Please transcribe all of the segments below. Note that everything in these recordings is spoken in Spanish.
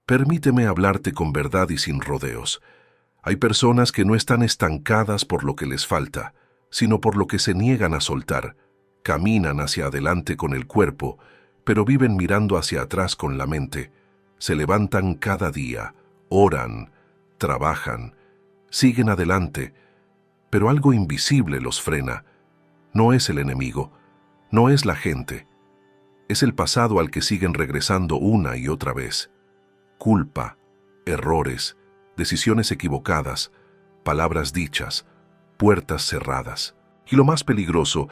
Permíteme hablarte con verdad y sin rodeos. Hay personas que no están estancadas por lo que les falta, sino por lo que se niegan a soltar. Caminan hacia adelante con el cuerpo, pero viven mirando hacia atrás con la mente. Se levantan cada día, oran, trabajan, siguen adelante, pero algo invisible los frena. No es el enemigo, no es la gente. Es el pasado al que siguen regresando una y otra vez. Culpa, errores, decisiones equivocadas, palabras dichas, puertas cerradas. Y lo más peligroso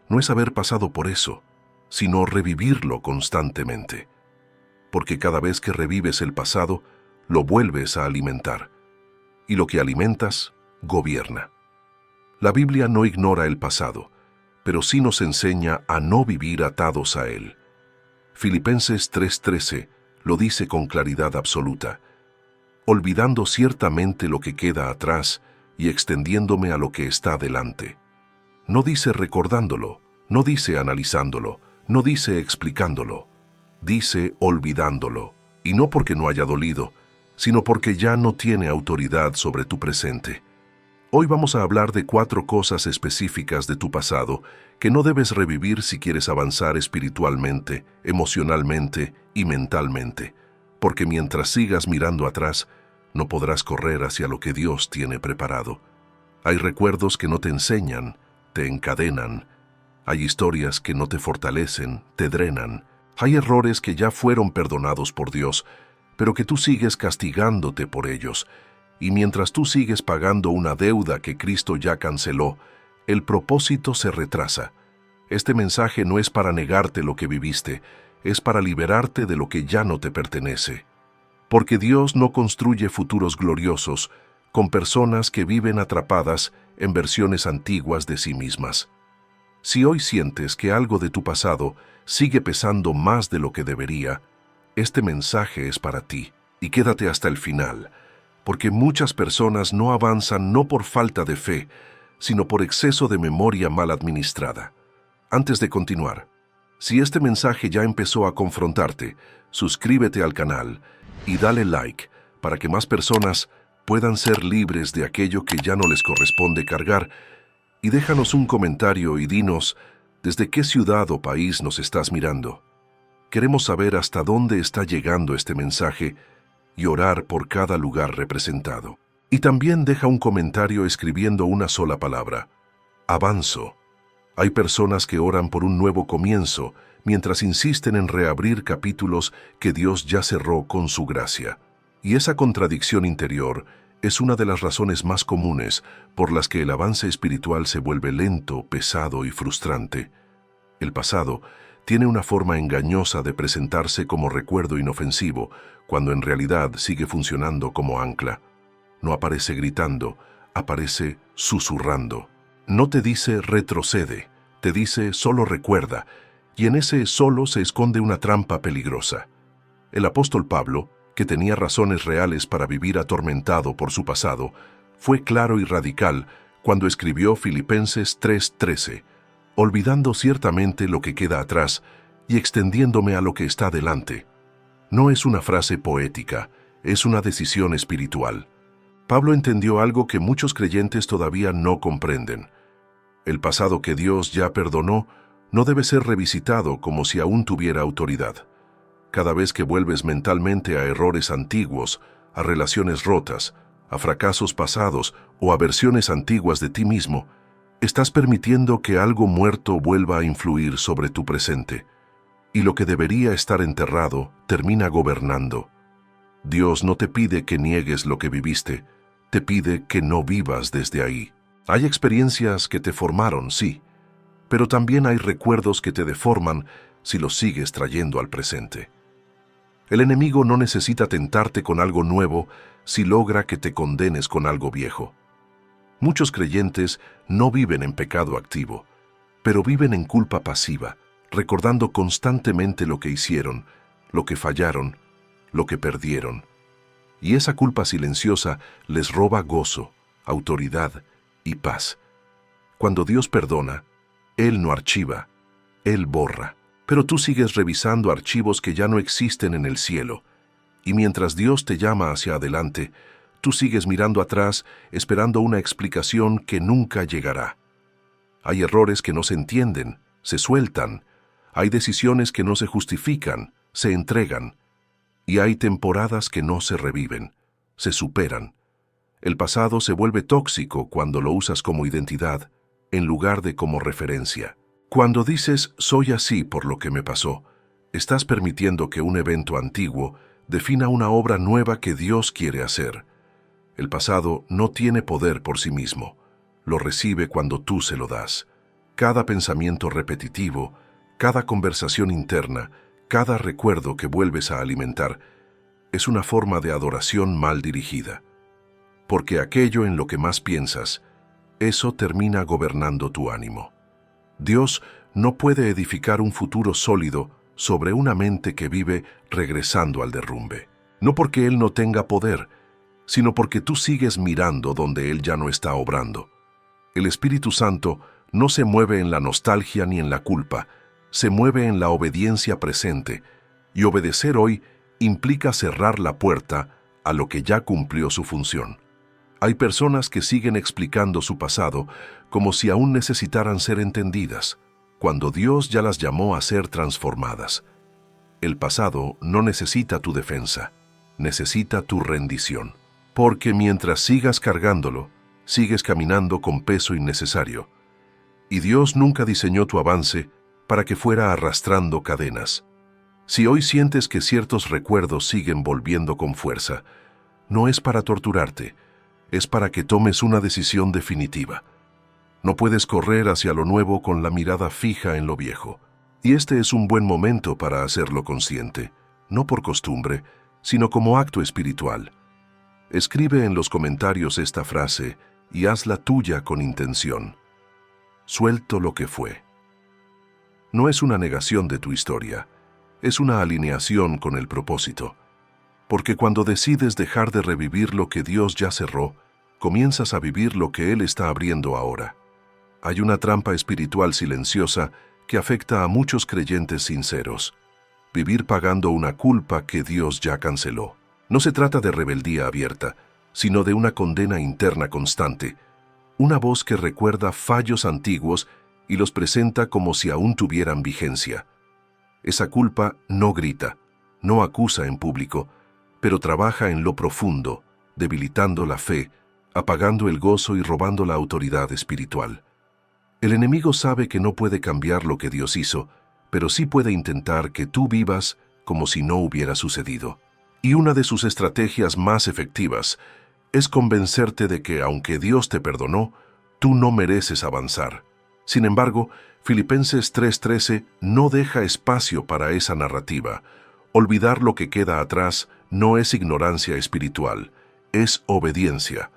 no es haber pasado por eso, sino revivirlo constantemente. Porque cada vez que revives el pasado, lo vuelves a alimentar. Y lo que alimentas, gobierna. La Biblia no ignora el pasado, pero sí nos enseña a no vivir atados a él. Filipenses 3:13 lo dice con claridad absoluta: olvidando ciertamente lo que queda atrás y extendiéndome a lo que está delante. No dice recordándolo, no dice analizándolo, no dice explicándolo, dice olvidándolo, y no porque no haya dolido, sino porque ya no tiene autoridad sobre tu presente. Hoy vamos a hablar de 4 cosas específicas de tu pasado que no debes revivir si quieres avanzar espiritualmente, emocionalmente y mentalmente, porque mientras sigas mirando atrás, no podrás correr hacia lo que Dios tiene preparado. Hay recuerdos que no te enseñan, te encadenan. Hay historias que no te fortalecen, te drenan. Hay errores que ya fueron perdonados por Dios, pero que tú sigues castigándote por ellos. Y mientras tú sigues pagando una deuda que Cristo ya canceló, el propósito se retrasa. Este mensaje no es para negarte lo que viviste, es para liberarte de lo que ya no te pertenece. Porque Dios no construye futuros gloriosos con personas que viven atrapadas en versiones antiguas de sí mismas. Si hoy sientes que algo de tu pasado sigue pesando más de lo que debería, este mensaje es para ti, y quédate hasta el final, porque muchas personas no avanzan no por falta de fe, sino por exceso de memoria mal administrada. Antes de continuar, si este mensaje ya empezó a confrontarte, suscríbete al canal y dale like para que más personas puedan ser libres de aquello que ya no les corresponde cargar, y déjanos un comentario y dinos desde qué ciudad o país nos estás mirando. Queremos saber hasta dónde está llegando este mensaje y orar por cada lugar representado. Y también deja un comentario escribiendo una sola palabra: avanzo. Hay personas que oran por un nuevo comienzo, mientras insisten en reabrir capítulos que Dios ya cerró con su gracia. Y esa contradicción interior es una de las razones más comunes por las que el avance espiritual se vuelve lento, pesado y frustrante. El pasado tiene una forma engañosa de presentarse como recuerdo inofensivo, cuando en realidad sigue funcionando como ancla. No aparece gritando, aparece susurrando. No te dice retrocede, te dice solo recuerda, y en ese solo se esconde una trampa peligrosa. El apóstol Pablo, que tenía razones reales para vivir atormentado por su pasado, fue claro y radical cuando escribió Filipenses 3:13, olvidando ciertamente lo que queda atrás y extendiéndome a lo que está delante. No es una frase poética, es una decisión espiritual. Pablo entendió algo que muchos creyentes todavía no comprenden. El pasado que Dios ya perdonó no debe ser revisitado como si aún tuviera autoridad. Cada vez que vuelves mentalmente a errores antiguos, a relaciones rotas, a fracasos pasados o a versiones antiguas de ti mismo, estás permitiendo que algo muerto vuelva a influir sobre tu presente. Y lo que debería estar enterrado termina gobernando. Dios no te pide que niegues lo que viviste, te pide que no vivas desde ahí. Hay experiencias que te formaron, sí, pero también hay recuerdos que te deforman si los sigues trayendo al presente. El enemigo no necesita tentarte con algo nuevo si logra que te condenes con algo viejo. Muchos creyentes no viven en pecado activo, pero viven en culpa pasiva, recordando constantemente lo que hicieron, lo que fallaron, lo que perdieron. Y esa culpa silenciosa les roba gozo, autoridad y paz. Cuando Dios perdona, Él no archiva, Él borra. Pero tú sigues revisando archivos que ya no existen en el cielo. Y mientras Dios te llama hacia adelante, tú sigues mirando atrás, esperando una explicación que nunca llegará. Hay errores que no se entienden, se sueltan. Hay decisiones que no se justifican, se entregan. Y hay temporadas que no se reviven, se superan. El pasado se vuelve tóxico cuando lo usas como identidad, en lugar de como referencia. Cuando dices, soy así por lo que me pasó, estás permitiendo que un evento antiguo defina una obra nueva que Dios quiere hacer. El pasado no tiene poder por sí mismo. Lo recibe cuando tú se lo das. Cada pensamiento repetitivo, cada conversación interna, cada recuerdo que vuelves a alimentar, es una forma de adoración mal dirigida. Porque aquello en lo que más piensas, eso termina gobernando tu ánimo. Dios no puede edificar un futuro sólido sobre una mente que vive regresando al derrumbe. No porque Él no tenga poder, sino porque tú sigues mirando donde Él ya no está obrando. El Espíritu Santo no se mueve en la nostalgia ni en la culpa, se mueve en la obediencia presente, y obedecer hoy implica cerrar la puerta a lo que ya cumplió su función. Hay personas que siguen explicando su pasado como si aún necesitaran ser entendidas, cuando Dios ya las llamó a ser transformadas. El pasado no necesita tu defensa, necesita tu rendición. Porque mientras sigas cargándolo, sigues caminando con peso innecesario. Y Dios nunca diseñó tu avance para que fuera arrastrando cadenas. Si hoy sientes que ciertos recuerdos siguen volviendo con fuerza, no es para torturarte, es para que tomes una decisión definitiva. No puedes correr hacia lo nuevo con la mirada fija en lo viejo. Y este es un buen momento para hacerlo consciente, no por costumbre, sino como acto espiritual. Escribe en los comentarios esta frase y hazla tuya con intención. Suelto lo que fue. No es una negación de tu historia, es una alineación con el propósito. Porque cuando decides dejar de revivir lo que Dios ya cerró, comienzas a vivir lo que Él está abriendo ahora. Hay una trampa espiritual silenciosa que afecta a muchos creyentes sinceros. Vivir pagando una culpa que Dios ya canceló. No se trata de rebeldía abierta, sino de una condena interna constante, una voz que recuerda fallos antiguos y los presenta como si aún tuvieran vigencia. Esa culpa no grita, no acusa en público, pero trabaja en lo profundo, debilitando la fe, apagando el gozo y robando la autoridad espiritual. El enemigo sabe que no puede cambiar lo que Dios hizo, pero sí puede intentar que tú vivas como si no hubiera sucedido. Y una de sus estrategias más efectivas es convencerte de que, aunque Dios te perdonó, tú no mereces avanzar. Sin embargo, Filipenses 3:13 no deja espacio para esa narrativa. Olvidar lo que queda atrás no es ignorancia espiritual, es obediencia.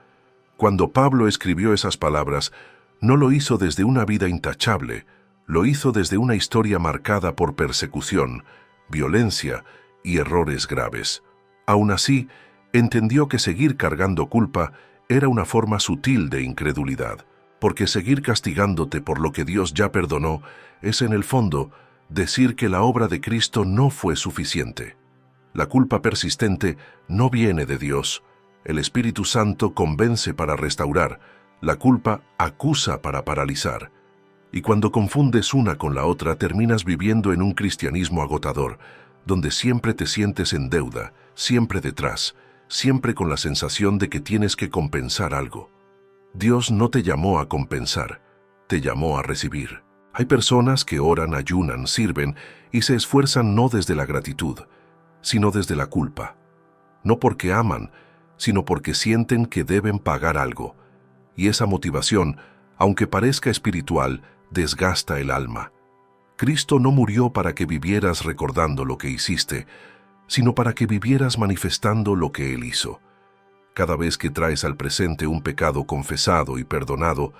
Cuando Pablo escribió esas palabras, no lo hizo desde una vida intachable, lo hizo desde una historia marcada por persecución, violencia y errores graves. Aún así, entendió que seguir cargando culpa era una forma sutil de incredulidad, porque seguir castigándote por lo que Dios ya perdonó es, en el fondo, decir que la obra de Cristo no fue suficiente. La culpa persistente no viene de Dios. El Espíritu Santo convence para restaurar, la culpa acusa para paralizar. Y cuando confundes una con la otra, terminas viviendo en un cristianismo agotador, donde siempre te sientes en deuda, siempre detrás, siempre con la sensación de que tienes que compensar algo. Dios no te llamó a compensar, te llamó a recibir. Hay personas que oran, ayunan, sirven y se esfuerzan no desde la gratitud, sino desde la culpa. No porque aman, sino porque sienten que deben pagar algo. Y esa motivación, aunque parezca espiritual, desgasta el alma. Cristo no murió para que vivieras recordando lo que hiciste, sino para que vivieras manifestando lo que Él hizo. Cada vez que traes al presente un pecado confesado y perdonado,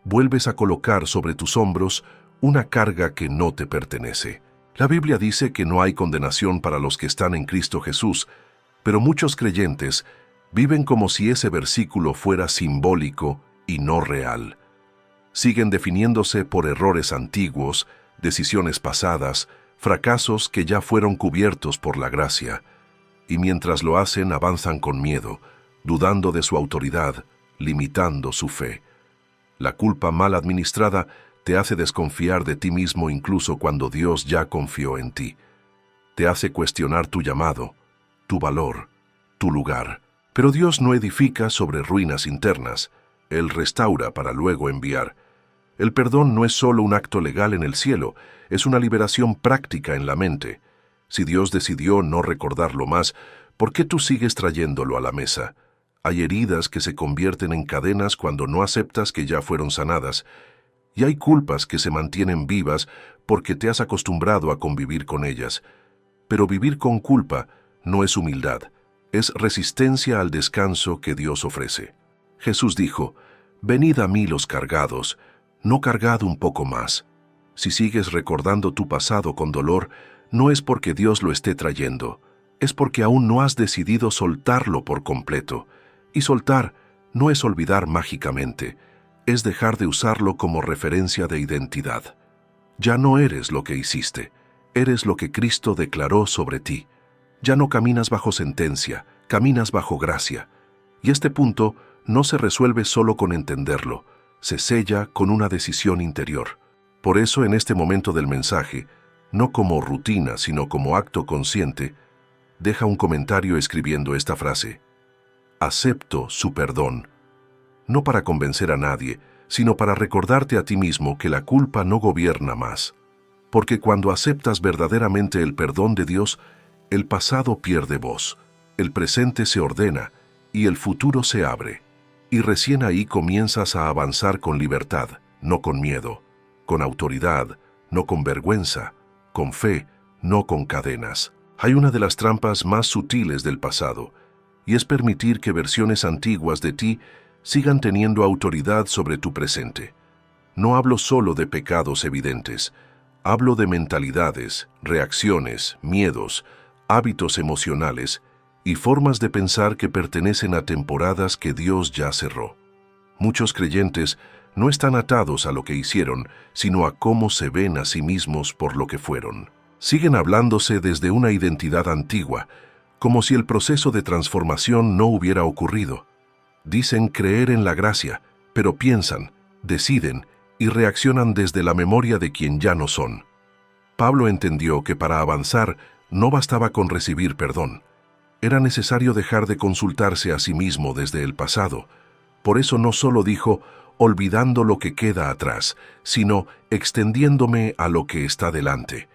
vuelves a colocar sobre tus hombros una carga que no te pertenece. La Biblia dice que no hay condenación para los que están en Cristo Jesús, pero muchos creyentes viven como si ese versículo fuera simbólico y no real. Siguen definiéndose por errores antiguos, decisiones pasadas, fracasos que ya fueron cubiertos por la gracia. y mientras lo hacen avanzan con miedo, dudando de su autoridad, limitando su fe. La culpa mal administrada te hace desconfiar de ti mismo incluso cuando Dios ya confió en ti. Te hace cuestionar tu llamado, tu valor, tu lugar. Pero Dios no edifica sobre ruinas internas, Él restaura para luego enviar. El perdón no es solo un acto legal en el cielo, es una liberación práctica en la mente. Si Dios decidió no recordarlo más, ¿por qué tú sigues trayéndolo a la mesa? Hay heridas que se convierten en cadenas cuando no aceptas que ya fueron sanadas, y hay culpas que se mantienen vivas porque te has acostumbrado a convivir con ellas. Pero vivir con culpa no es humildad, es resistencia al descanso que Dios ofrece. Jesús dijo, «Venid a mí los cargados, no cargad un poco más». Si sigues recordando tu pasado con dolor, no es porque Dios lo esté trayendo, es porque aún no has decidido soltarlo por completo. Y soltar no es olvidar mágicamente, es dejar de usarlo como referencia de identidad. Ya no eres lo que hiciste, eres lo que Cristo declaró sobre ti. Ya no caminas bajo sentencia, caminas bajo gracia. Y este punto no se resuelve solo con entenderlo, se sella con una decisión interior. Por eso en este momento del mensaje, no como rutina sino como acto consciente, deja un comentario escribiendo esta frase: acepto su perdón. No para convencer a nadie, sino para recordarte a ti mismo que la culpa no gobierna más. Porque cuando aceptas verdaderamente el perdón de Dios, el pasado pierde voz, el presente se ordena y el futuro se abre. Y recién ahí comienzas a avanzar con libertad, no con miedo, con autoridad, no con vergüenza, con fe, no con cadenas. Hay una de las trampas más sutiles del pasado, y es permitir que versiones antiguas de ti sigan teniendo autoridad sobre tu presente. No hablo solo de pecados evidentes, hablo de mentalidades, reacciones, miedos, hábitos emocionales y formas de pensar que pertenecen a temporadas que Dios ya cerró. Muchos creyentes no están atados a lo que hicieron, sino a cómo se ven a sí mismos por lo que fueron. Siguen hablándose desde una identidad antigua, como si el proceso de transformación no hubiera ocurrido. Dicen creer en la gracia, pero piensan, deciden y reaccionan desde la memoria de quien ya no son. Pablo entendió que para avanzar no bastaba con recibir perdón. Era necesario dejar de consultarse a sí mismo desde el pasado. Por eso no solo dijo, olvidando lo que queda atrás, sino extendiéndome a lo que está delante.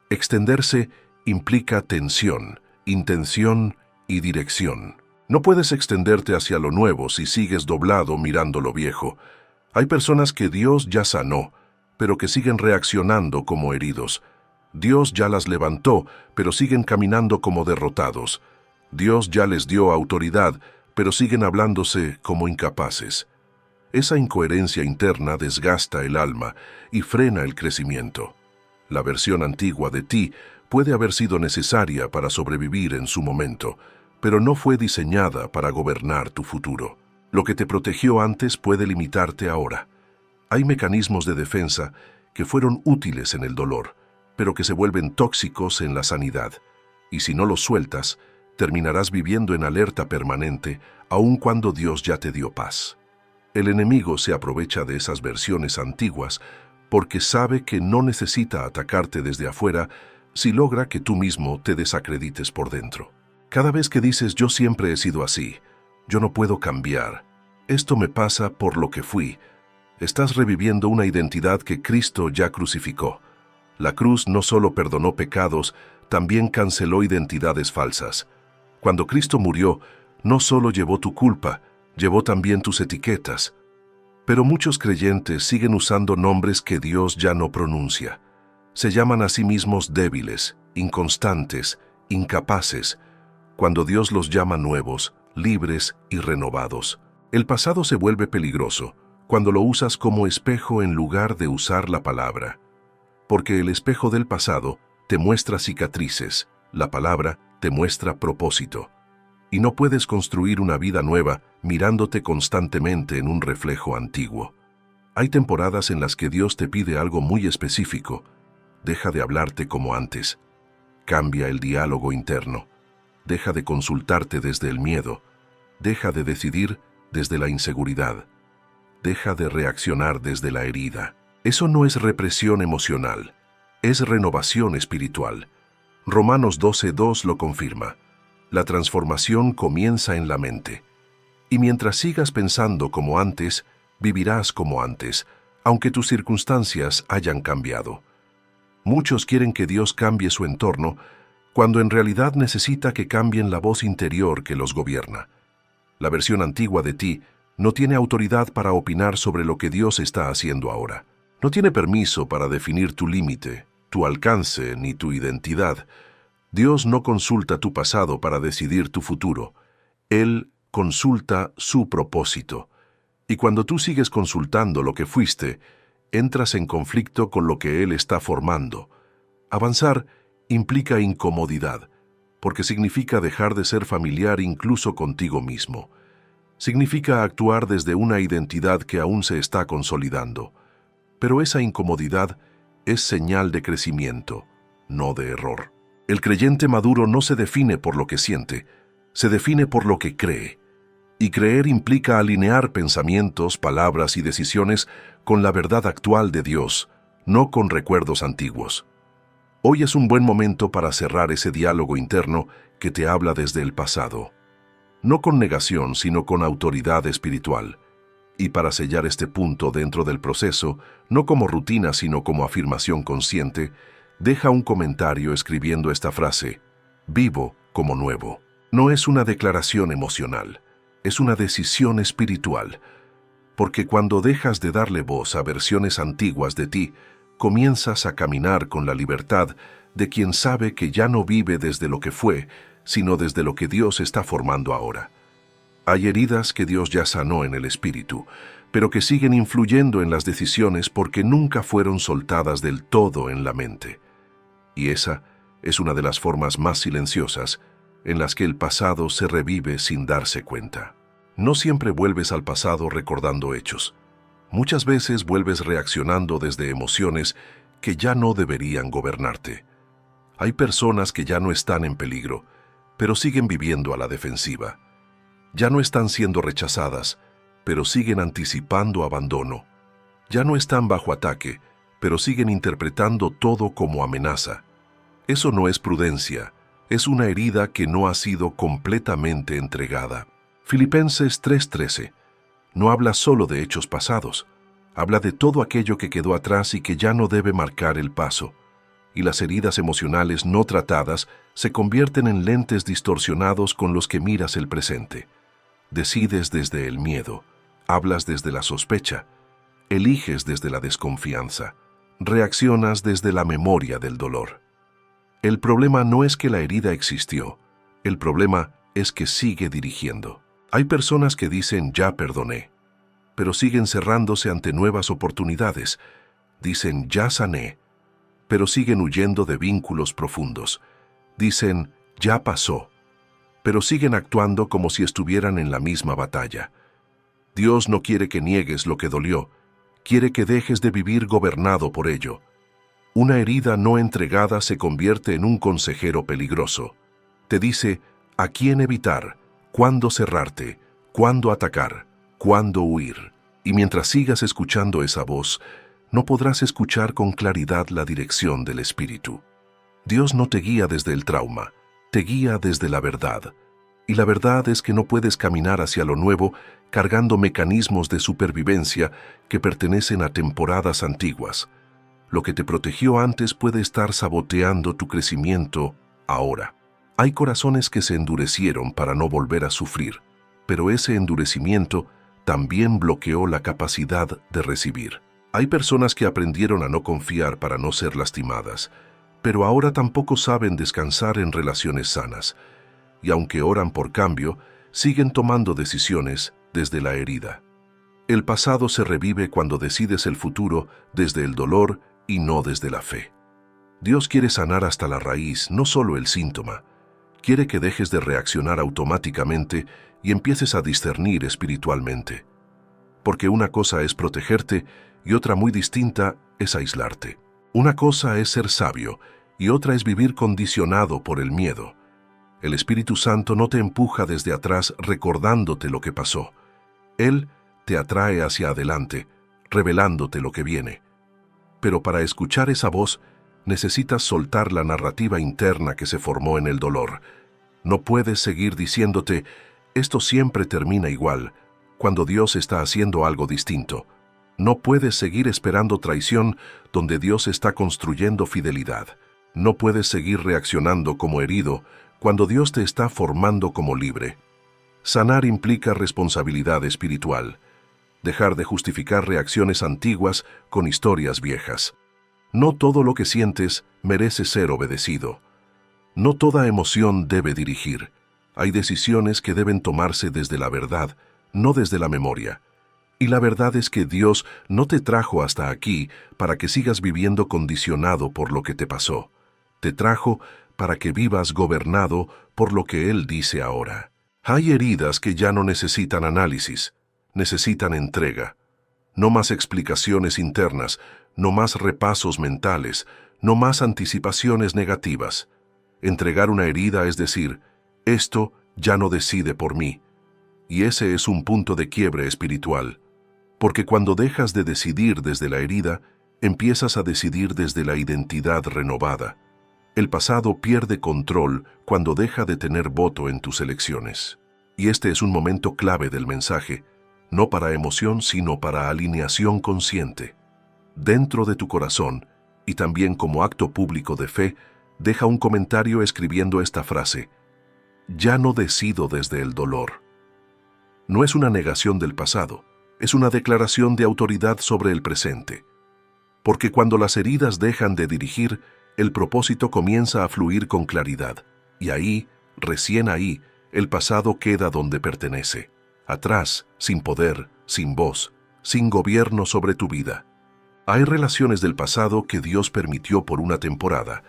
Extenderse implica tensión, intención y dirección. No puedes extenderte hacia lo nuevo si sigues doblado mirando lo viejo. Hay personas que Dios ya sanó, pero que siguen reaccionando como heridos. Dios ya las levantó, pero siguen caminando como derrotados. Dios ya les dio autoridad, pero siguen hablándose como incapaces. Esa incoherencia interna desgasta el alma y frena el crecimiento. La versión antigua de ti puede haber sido necesaria para sobrevivir en su momento, pero no fue diseñada para gobernar tu futuro. Lo que te protegió antes puede limitarte ahora. Hay mecanismos de defensa que fueron útiles en el dolor, pero que se vuelven tóxicos en la sanidad. Y si no los sueltas, terminarás viviendo en alerta permanente, aun cuando Dios ya te dio paz. El enemigo se aprovecha de esas versiones antiguas porque sabe que no necesita atacarte desde afuera si logra que tú mismo te desacredites por dentro. Cada vez que dices yo siempre he sido así, yo no puedo cambiar, esto me pasa por lo que fui, estás reviviendo una identidad que Cristo ya crucificó. La cruz no solo perdonó pecados, también canceló identidades falsas. Cuando Cristo murió, no solo llevó tu culpa, llevó también tus etiquetas. Pero muchos creyentes siguen usando nombres que Dios ya no pronuncia. Se llaman a sí mismos débiles, inconstantes, incapaces, cuando Dios los llama nuevos, libres y renovados. El pasado se vuelve peligroso cuando lo usas como espejo en lugar de usar la palabra. Porque el espejo del pasado te muestra cicatrices, la palabra te muestra propósito. Y no puedes construir una vida nueva mirándote constantemente en un reflejo antiguo. Hay temporadas en las que Dios te pide algo muy específico. Deja de hablarte como antes. Cambia el diálogo interno. Deja de consultarte desde el miedo. Deja de decidir desde la inseguridad. Deja de reaccionar desde la herida. Eso no es represión emocional, es renovación espiritual. Romanos 12:2 lo confirma. La transformación comienza en la mente. Y mientras sigas pensando como antes, vivirás como antes, aunque tus circunstancias hayan cambiado. Muchos quieren que Dios cambie su entorno, cuando en realidad necesita que cambien la voz interior que los gobierna. La versión antigua de ti no tiene autoridad para opinar sobre lo que Dios está haciendo ahora. No tiene permiso para definir tu límite, tu alcance ni tu identidad. Dios no consulta tu pasado para decidir tu futuro. Él consulta su propósito. Y cuando tú sigues consultando lo que fuiste, entras en conflicto con lo que Él está formando. Avanzar implica incomodidad, porque significa dejar de ser familiar incluso contigo mismo. Significa actuar desde una identidad que aún se está consolidando. Pero esa incomodidad es señal de crecimiento, no de error. El creyente maduro no se define por lo que siente, se define por lo que cree. Y creer implica alinear pensamientos, palabras y decisiones con la verdad actual de Dios, no con recuerdos antiguos. Hoy es un buen momento para cerrar ese diálogo interno que te habla desde el pasado. No con negación, sino con autoridad espiritual. Y para sellar este punto dentro del proceso, no como rutina, sino como afirmación consciente, deja un comentario escribiendo esta frase: vivo como nuevo. No es una declaración emocional, es una decisión espiritual. Porque cuando dejas de darle voz a versiones antiguas de ti, comienzas a caminar con la libertad de quien sabe que ya no vive desde lo que fue, sino desde lo que Dios está formando ahora. Hay heridas que Dios ya sanó en el espíritu, pero que siguen influyendo en las decisiones porque nunca fueron soltadas del todo en la mente. Y esa es una de las formas más silenciosas en las que el pasado se revive sin darse cuenta. No siempre vuelves al pasado recordando hechos. Muchas veces vuelves reaccionando desde emociones que ya no deberían gobernarte. Hay personas que ya no están en peligro, pero siguen viviendo a la defensiva. Ya no están siendo rechazadas, pero siguen anticipando abandono. Ya no están bajo ataque, pero siguen interpretando todo como amenaza. Eso no es prudencia, es una herida que no ha sido completamente entregada. Filipenses 3:13 no habla solo de hechos pasados, habla de todo aquello que quedó atrás y que ya no debe marcar el paso. Y las heridas emocionales no tratadas se convierten en lentes distorsionados con los que miras el presente. Decides desde el miedo, hablas desde la sospecha, eliges desde la desconfianza, reaccionas desde la memoria del dolor. El problema no es que la herida existió, el problema es que sigue dirigiendo. Hay personas que dicen ya perdoné, pero siguen cerrándose ante nuevas oportunidades. Dicen ya sané, pero siguen huyendo de vínculos profundos. Dicen ya pasó, pero siguen actuando como si estuvieran en la misma batalla. Dios no quiere que niegues lo que dolió, quiere que dejes de vivir gobernado por ello. Una herida no entregada se convierte en un consejero peligroso. Te dice a quién evitar, cuándo cerrarte, cuándo atacar, cuándo huir. Y mientras sigas escuchando esa voz, no podrás escuchar con claridad la dirección del Espíritu. Dios no te guía desde el trauma, te guía desde la verdad. Y la verdad es que no puedes caminar hacia lo nuevo cargando mecanismos de supervivencia que pertenecen a temporadas antiguas. Lo que te protegió antes puede estar saboteando tu crecimiento ahora. Hay corazones que se endurecieron para no volver a sufrir, pero ese endurecimiento también bloqueó la capacidad de recibir. Hay personas que aprendieron a no confiar para no ser lastimadas, pero ahora tampoco saben descansar en relaciones sanas. Y aunque oran por cambio, siguen tomando decisiones desde la herida. El pasado se revive cuando decides el futuro desde el dolor y no desde la fe. Dios quiere sanar hasta la raíz, no solo el síntoma. Quiere que dejes de reaccionar automáticamente y empieces a discernir espiritualmente. Porque una cosa es protegerte y otra muy distinta es aislarte. Una cosa es ser sabio y otra es vivir condicionado por el miedo. El Espíritu Santo no te empuja desde atrás recordándote lo que pasó. Él te atrae hacia adelante, revelándote lo que viene. Pero para escuchar esa voz, necesitas soltar la narrativa interna que se formó en el dolor. No puedes seguir diciéndote, esto siempre termina igual, cuando Dios está haciendo algo distinto. No puedes seguir esperando traición donde Dios está construyendo fidelidad. No puedes seguir reaccionando como herido cuando Dios te está formando como libre. Sanar implica responsabilidad espiritual. Dejar de justificar reacciones antiguas con historias viejas. No todo lo que sientes merece ser obedecido. No toda emoción debe dirigir. Hay decisiones que deben tomarse desde la verdad, no desde la memoria. Y la verdad es que Dios no te trajo hasta aquí para que sigas viviendo condicionado por lo que te pasó. Te trajo para que vivas gobernado por lo que Él dice ahora. Hay heridas que ya no necesitan análisis, necesitan entrega. No más explicaciones internas, no más repasos mentales, no más anticipaciones negativas. Entregar una herida es decir, esto ya no decide por mí. Y ese es un punto de quiebre espiritual. Porque cuando dejas de decidir desde la herida, empiezas a decidir desde la identidad renovada. El pasado pierde control cuando deja de tener voto en tus elecciones. Y este es un momento clave del mensaje, no para emoción, sino para alineación consciente. Dentro de tu corazón, y también como acto público de fe, deja un comentario escribiendo esta frase: ya no decido desde el dolor. No es una negación del pasado, es una declaración de autoridad sobre el presente. Porque cuando las heridas dejan de dirigir, el propósito comienza a fluir con claridad. Y ahí, recién ahí, el pasado queda donde pertenece. Atrás, sin poder, sin voz, sin gobierno sobre tu vida. Hay relaciones del pasado que Dios permitió por una temporada,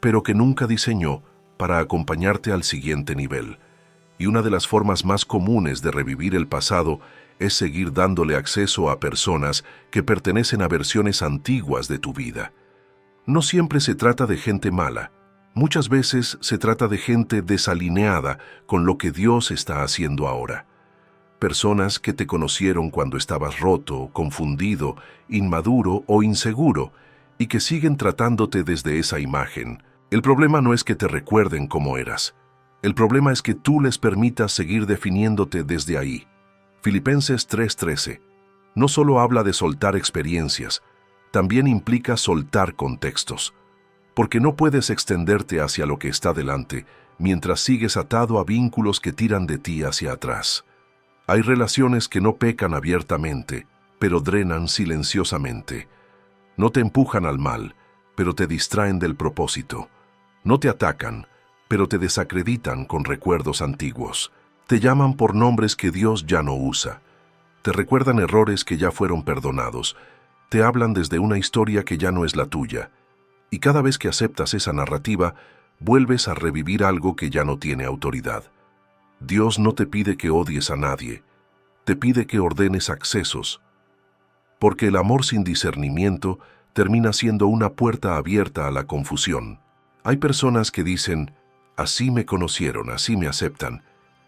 pero que nunca diseñó para acompañarte al siguiente nivel. Y una de las formas más comunes de revivir el pasado es seguir dándole acceso a personas que pertenecen a versiones antiguas de tu vida. No siempre se trata de gente mala. Muchas veces se trata de gente desalineada con lo que Dios está haciendo ahora. Personas que te conocieron cuando estabas roto, confundido, inmaduro o inseguro y que siguen tratándote desde esa imagen. El problema no es que te recuerden cómo eras. El problema es que tú les permitas seguir definiéndote desde ahí. Filipenses 3:13 no solo habla de soltar experiencias, también implica soltar contextos. Porque no puedes extenderte hacia lo que está delante mientras sigues atado a vínculos que tiran de ti hacia atrás. Hay relaciones que no pecan abiertamente, pero drenan silenciosamente. No te empujan al mal, pero te distraen del propósito. No te atacan, pero te desacreditan con recuerdos antiguos. Te llaman por nombres que Dios ya no usa. Te recuerdan errores que ya fueron perdonados. Te hablan desde una historia que ya no es la tuya. Y cada vez que aceptas esa narrativa, vuelves a revivir algo que ya no tiene autoridad. Dios no te pide que odies a nadie, te pide que ordenes accesos. Porque el amor sin discernimiento termina siendo una puerta abierta a la confusión. Hay personas que dicen, así me conocieron, así me aceptan,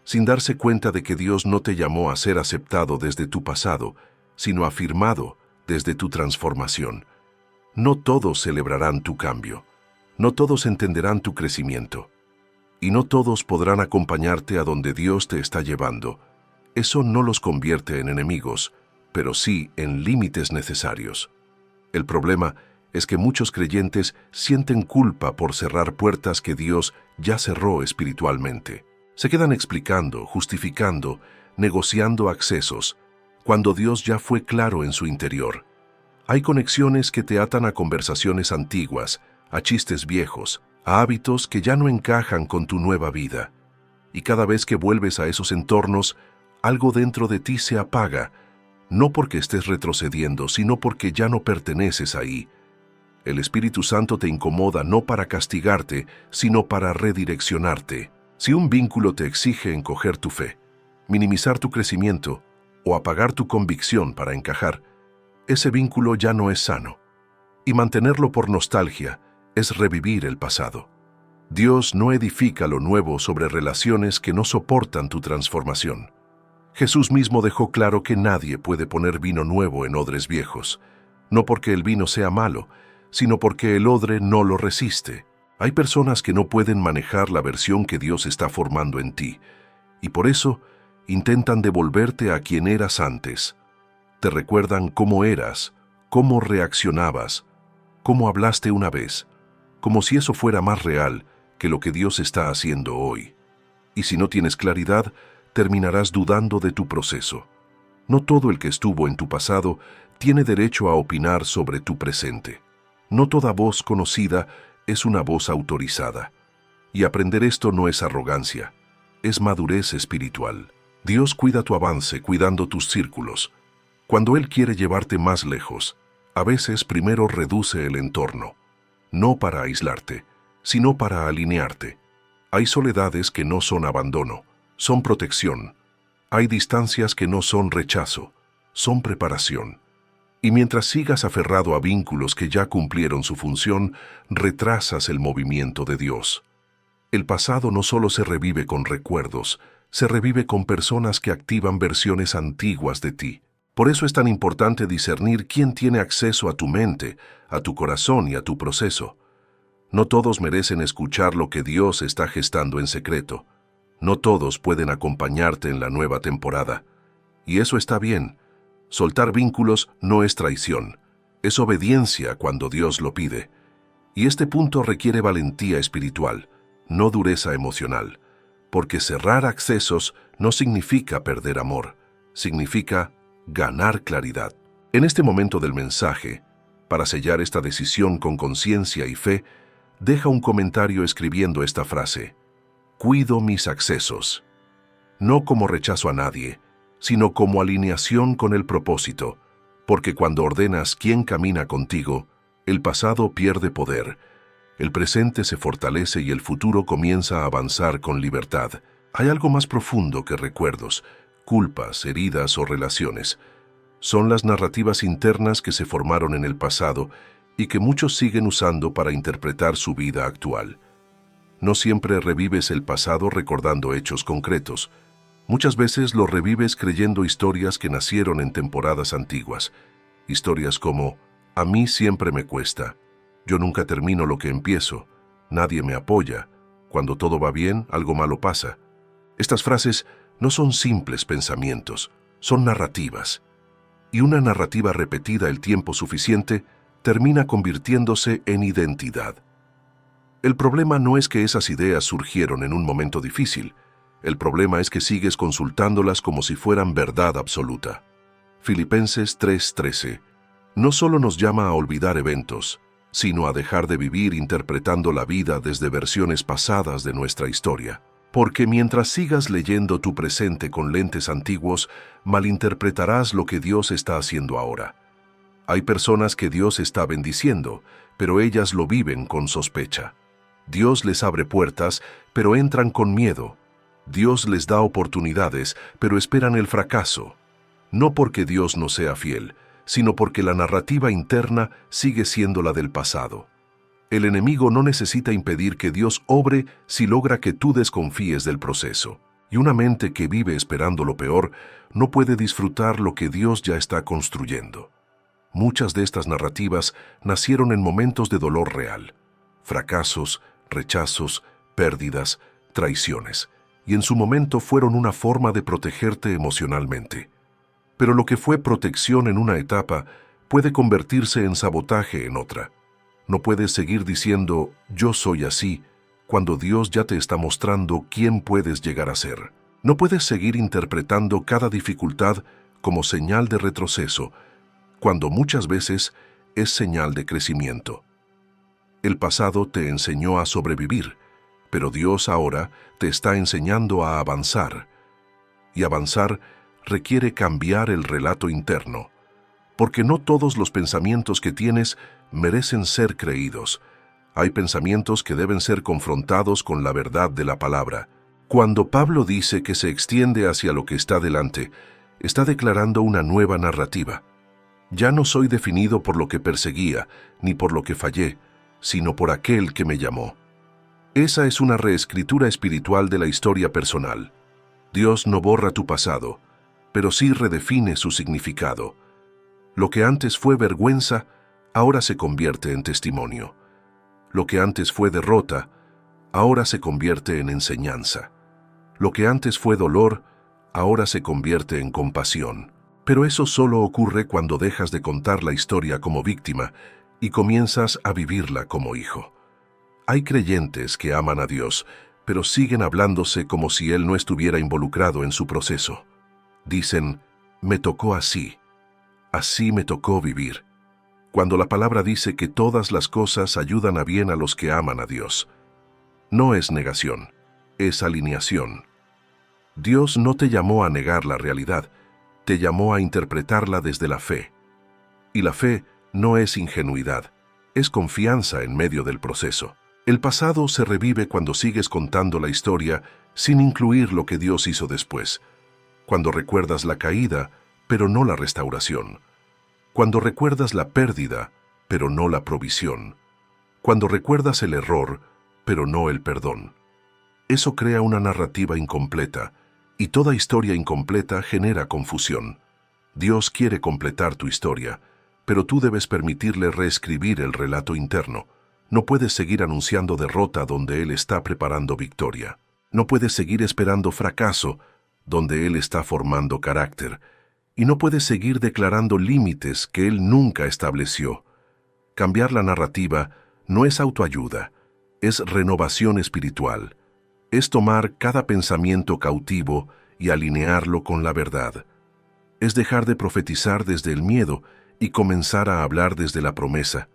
sin darse cuenta de que Dios no te llamó a ser aceptado desde tu pasado, sino afirmado desde tu transformación. No todos celebrarán tu cambio, no todos entenderán tu crecimiento, y no todos podrán acompañarte a donde Dios te está llevando. Eso no los convierte en enemigos, pero sí en límites necesarios. El problema es que muchos creyentes sienten culpa por cerrar puertas que Dios ya cerró espiritualmente. Se quedan explicando, justificando, negociando accesos, cuando Dios ya fue claro en su interior. Hay conexiones que te atan a conversaciones antiguas, a chistes viejos, a hábitos que ya no encajan con tu nueva vida. Y cada vez que vuelves a esos entornos, algo dentro de ti se apaga, no porque estés retrocediendo, sino porque ya no perteneces ahí. El Espíritu Santo te incomoda no para castigarte, sino para redireccionarte. Si un vínculo te exige encoger tu fe, minimizar tu crecimiento o apagar tu convicción para encajar, ese vínculo ya no es sano. Y mantenerlo por nostalgia es revivir el pasado. Dios no edifica lo nuevo sobre relaciones que no soportan tu transformación. Jesús mismo dejó claro que nadie puede poner vino nuevo en odres viejos, no porque el vino sea malo, sino porque el odre no lo resiste. Hay personas que no pueden manejar la versión que Dios está formando en ti, y por eso intentan devolverte a quien eras antes. Te recuerdan cómo eras, cómo reaccionabas, cómo hablaste una vez, como si eso fuera más real que lo que Dios está haciendo hoy. Y si no tienes claridad, terminarás dudando de tu proceso. No todo el que estuvo en tu pasado tiene derecho a opinar sobre tu presente. No toda voz conocida es una voz autorizada. Y aprender esto no es arrogancia, es madurez espiritual. Dios cuida tu avance cuidando tus círculos. Cuando Él quiere llevarte más lejos, a veces primero reduce el entorno, no para aislarte, sino para alinearte. Hay soledades que no son abandono, son protección. Hay distancias que no son rechazo, son preparación. Y mientras sigas aferrado a vínculos que ya cumplieron su función, retrasas el movimiento de Dios. El pasado no solo se revive con recuerdos, se revive con personas que activan versiones antiguas de ti. Por eso es tan importante discernir quién tiene acceso a tu mente, a tu corazón y a tu proceso. No todos merecen escuchar lo que Dios está gestando en secreto. No todos pueden acompañarte en la nueva temporada. Y eso está bien. Soltar vínculos no es traición, es obediencia cuando Dios lo pide. Y este punto requiere valentía espiritual, no dureza emocional, porque cerrar accesos no significa perder amor, significa ganar claridad. En este momento del mensaje, para sellar esta decisión con conciencia y fe, deja un comentario escribiendo esta frase: cuido mis accesos, no como rechazo a nadie, sino como alineación con el propósito, porque cuando ordenas quién camina contigo, el pasado pierde poder, el presente se fortalece y el futuro comienza a avanzar con libertad. Hay algo más profundo que recuerdos, culpas, heridas o relaciones. Son las narrativas internas que se formaron en el pasado y que muchos siguen usando para interpretar su vida actual. No siempre revives el pasado recordando hechos concretos. Muchas veces lo revives creyendo historias que nacieron en temporadas antiguas. Historias como: a mí siempre me cuesta, yo nunca termino lo que empiezo, nadie me apoya, cuando todo va bien, algo malo pasa. Estas frases no son simples pensamientos, son narrativas. Y una narrativa repetida el tiempo suficiente termina convirtiéndose en identidad. El problema no es que esas ideas surgieron en un momento difícil. El problema es que sigues consultándolas como si fueran verdad absoluta. Filipenses 3:13 no solo nos llama a olvidar eventos, sino a dejar de vivir interpretando la vida desde versiones pasadas de nuestra historia. Porque mientras sigas leyendo tu presente con lentes antiguos, malinterpretarás lo que Dios está haciendo ahora. Hay personas que Dios está bendiciendo, pero ellas lo viven con sospecha. Dios les abre puertas, pero entran con miedo. Dios les da oportunidades, pero esperan el fracaso. No porque Dios no sea fiel, sino porque la narrativa interna sigue siendo la del pasado. El enemigo no necesita impedir que Dios obre si logra que tú desconfíes del proceso. Y una mente que vive esperando lo peor no puede disfrutar lo que Dios ya está construyendo. Muchas de estas narrativas nacieron en momentos de dolor real. Fracasos, rechazos, pérdidas, traiciones. Y en su momento fueron una forma de protegerte emocionalmente. Pero lo que fue protección en una etapa puede convertirse en sabotaje en otra. No puedes seguir diciendo «yo soy así» cuando Dios ya te está mostrando quién puedes llegar a ser. No puedes seguir interpretando cada dificultad como señal de retroceso, cuando muchas veces es señal de crecimiento. El pasado te enseñó a sobrevivir, pero Dios ahora te está enseñando a avanzar. Y avanzar requiere cambiar el relato interno, porque no todos los pensamientos que tienes merecen ser creídos. Hay pensamientos que deben ser confrontados con la verdad de la palabra. Cuando Pablo dice que se extiende hacia lo que está delante, está declarando una nueva narrativa. Ya no soy definido por lo que perseguía, ni por lo que fallé, sino por aquel que me llamó. Esa es una reescritura espiritual de la historia personal. Dios no borra tu pasado, pero sí redefine su significado. Lo que antes fue vergüenza, ahora se convierte en testimonio. Lo que antes fue derrota, ahora se convierte en enseñanza. Lo que antes fue dolor, ahora se convierte en compasión. Pero eso solo ocurre cuando dejas de contar la historia como víctima y comienzas a vivirla como hijo. Hay creyentes que aman a Dios, pero siguen hablándose como si Él no estuviera involucrado en su proceso. Dicen, me tocó así me tocó vivir. Cuando la palabra dice que todas las cosas ayudan a bien a los que aman a Dios. No es negación, es alineación. Dios no te llamó a negar la realidad, te llamó a interpretarla desde la fe. Y la fe no es ingenuidad, es confianza en medio del proceso. El pasado se revive cuando sigues contando la historia sin incluir lo que Dios hizo después. Cuando recuerdas la caída, pero no la restauración. Cuando recuerdas la pérdida, pero no la provisión. Cuando recuerdas el error, pero no el perdón. Eso crea una narrativa incompleta, y toda historia incompleta genera confusión. Dios quiere completar tu historia, pero tú debes permitirle reescribir el relato interno. No puedes seguir anunciando derrota donde Él está preparando victoria. No puedes seguir esperando fracaso donde Él está formando carácter. Y no puedes seguir declarando límites que Él nunca estableció. Cambiar la narrativa no es autoayuda, es renovación espiritual. Es tomar cada pensamiento cautivo y alinearlo con la verdad. Es dejar de profetizar desde el miedo y comenzar a hablar desde la promesa,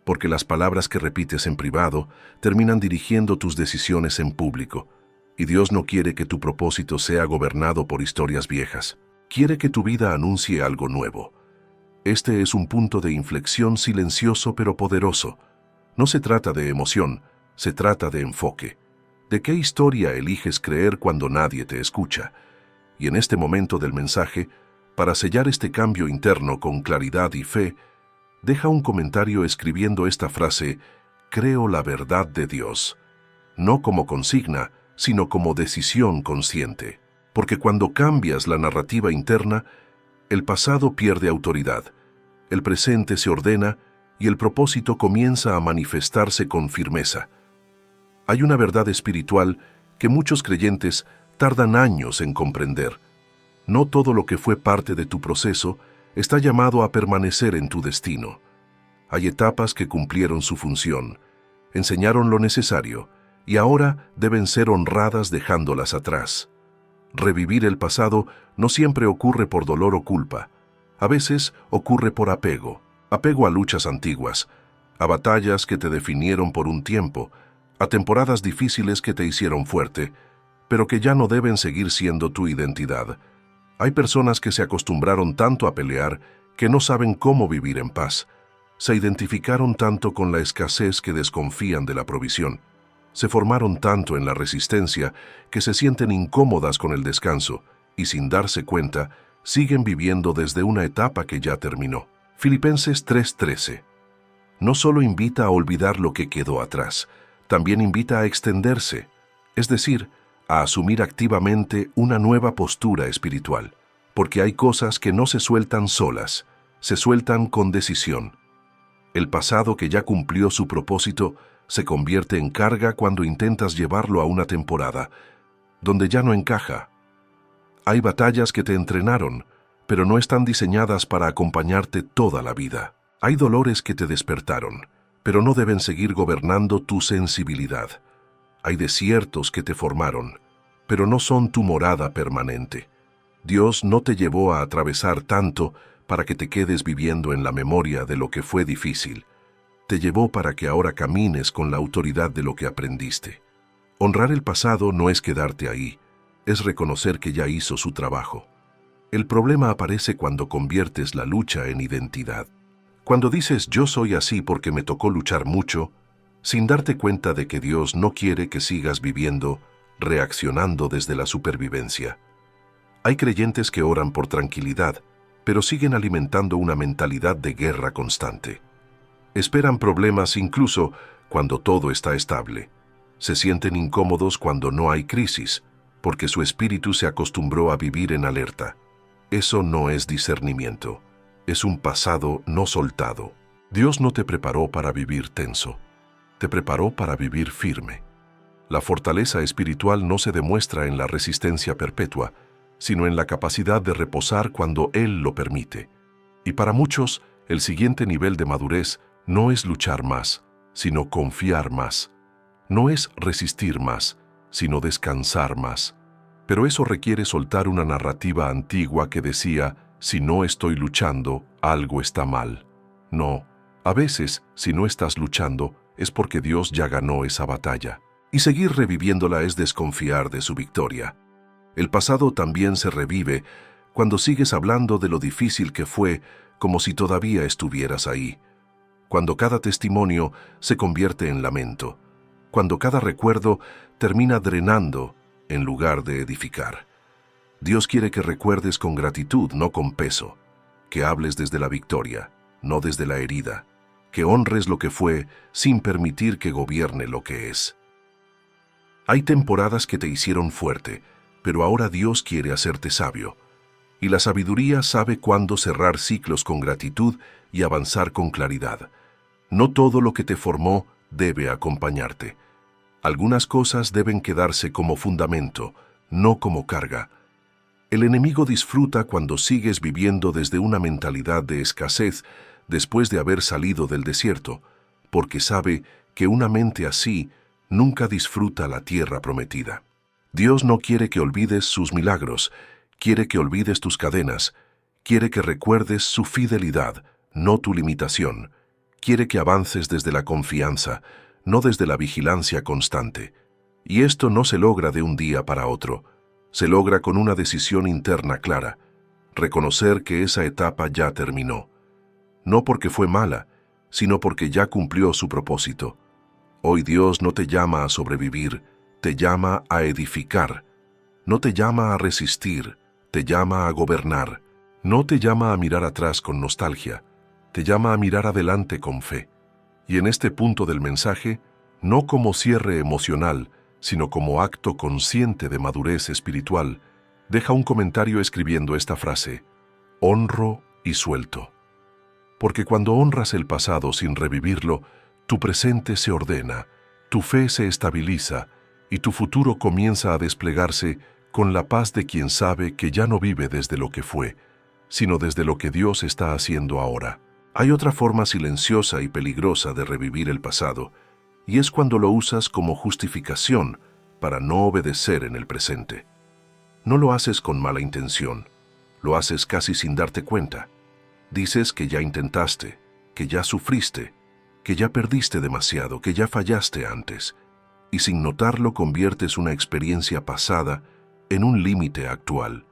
porque las palabras que repites en privado terminan dirigiendo tus decisiones en público, y Dios no quiere que tu propósito sea gobernado por historias viejas. Quiere que tu vida anuncie algo nuevo. Este es un punto de inflexión silencioso pero poderoso. No se trata de emoción, se trata de enfoque. ¿De qué historia eliges creer cuando nadie te escucha? Y en este momento del mensaje, para sellar este cambio interno con claridad y fe, deja un comentario escribiendo esta frase: creo la verdad de Dios. No como consigna, sino como decisión consciente. Porque cuando cambias la narrativa interna, el pasado pierde autoridad, el presente se ordena y el propósito comienza a manifestarse con firmeza. Hay una verdad espiritual que muchos creyentes tardan años en comprender. No todo lo que fue parte de tu proceso está llamado a permanecer en tu destino. Hay etapas que cumplieron su función, enseñaron lo necesario y ahora deben ser honradas dejándolas atrás. Revivir el pasado no siempre ocurre por dolor o culpa. A veces ocurre por apego a luchas antiguas, a batallas que te definieron por un tiempo, a temporadas difíciles que te hicieron fuerte, pero que ya no deben seguir siendo tu identidad. Hay personas que se acostumbraron tanto a pelear que no saben cómo vivir en paz. Se identificaron tanto con la escasez que desconfían de la provisión. Se formaron tanto en la resistencia que se sienten incómodas con el descanso y sin darse cuenta siguen viviendo desde una etapa que ya terminó. Filipenses 3:13. No solo invita a olvidar lo que quedó atrás, también invita a extenderse, es decir, a asumir activamente una nueva postura espiritual, porque hay cosas que no se sueltan solas, se sueltan con decisión. El pasado que ya cumplió su propósito se convierte en carga cuando intentas llevarlo a una temporada donde ya no encaja. Hay batallas que te entrenaron, pero no están diseñadas para acompañarte toda la vida. Hay dolores que te despertaron, pero no deben seguir gobernando tu sensibilidad. Hay desiertos que te formaron, pero no son tu morada permanente. Dios no te llevó a atravesar tanto para que te quedes viviendo en la memoria de lo que fue difícil. Te llevó para que ahora camines con la autoridad de lo que aprendiste. Honrar el pasado no es quedarte ahí, es reconocer que ya hizo su trabajo. El problema aparece cuando conviertes la lucha en identidad. Cuando dices yo soy así porque me tocó luchar mucho, sin darte cuenta de que Dios no quiere que sigas viviendo, reaccionando desde la supervivencia. Hay creyentes que oran por tranquilidad, pero siguen alimentando una mentalidad de guerra constante. Esperan problemas incluso cuando todo está estable. Se sienten incómodos cuando no hay crisis, porque su espíritu se acostumbró a vivir en alerta. Eso no es discernimiento, es un pasado no soltado. Dios no te preparó para vivir tenso, te preparó para vivir firme. La fortaleza espiritual no se demuestra en la resistencia perpetua, sino en la capacidad de reposar cuando Él lo permite. Y para muchos, el siguiente nivel de madurez no es luchar más, sino confiar más. No es resistir más, sino descansar más. Pero eso requiere soltar una narrativa antigua que decía, si no estoy luchando, algo está mal. No, a veces, si no estás luchando, es porque Dios ya ganó esa batalla. Y seguir reviviéndola es desconfiar de su victoria. El pasado también se revive cuando sigues hablando de lo difícil que fue, como si todavía estuvieras ahí. Cuando cada testimonio se convierte en lamento. Cuando cada recuerdo termina drenando en lugar de edificar. Dios quiere que recuerdes con gratitud, no con peso. Que hables desde la victoria, no desde la herida. Que honres lo que fue sin permitir que gobierne lo que es. Hay temporadas que te hicieron fuerte, pero ahora Dios quiere hacerte sabio. Y la sabiduría sabe cuándo cerrar ciclos con gratitud y avanzar con claridad. No todo lo que te formó debe acompañarte. Algunas cosas deben quedarse como fundamento, no como carga. El enemigo disfruta cuando sigues viviendo desde una mentalidad de escasez después de haber salido del desierto, porque sabe que una mente así nunca disfruta la tierra prometida. Dios no quiere que olvides sus milagros, quiere que olvides tus cadenas, quiere que recuerdes su fidelidad, no tu limitación. Quiere que avances desde la confianza, no desde la vigilancia constante. Y esto no se logra de un día para otro. Se logra con una decisión interna clara, reconocer que esa etapa ya terminó. No porque fue mala, sino porque ya cumplió su propósito. Hoy Dios no te llama a sobrevivir, te llama a edificar. No te llama a resistir, te llama a gobernar. No te llama a mirar atrás con nostalgia, te llama a mirar adelante con fe. Y en este punto del mensaje, no como cierre emocional, sino como acto consciente de madurez espiritual, deja un comentario escribiendo esta frase: honro y suelto. Porque cuando honras el pasado sin revivirlo, tu presente se ordena, tu fe se estabiliza y tu futuro comienza a desplegarse con la paz de quien sabe que ya no vive desde lo que fue, sino desde lo que Dios está haciendo ahora. Hay otra forma silenciosa y peligrosa de revivir el pasado, y es cuando lo usas como justificación para no obedecer en el presente. No lo haces con mala intención, lo haces casi sin darte cuenta. Dices que ya intentaste, que ya sufriste, que ya perdiste demasiado, que ya fallaste antes, y sin notarlo conviertes una experiencia pasada en un límite actual.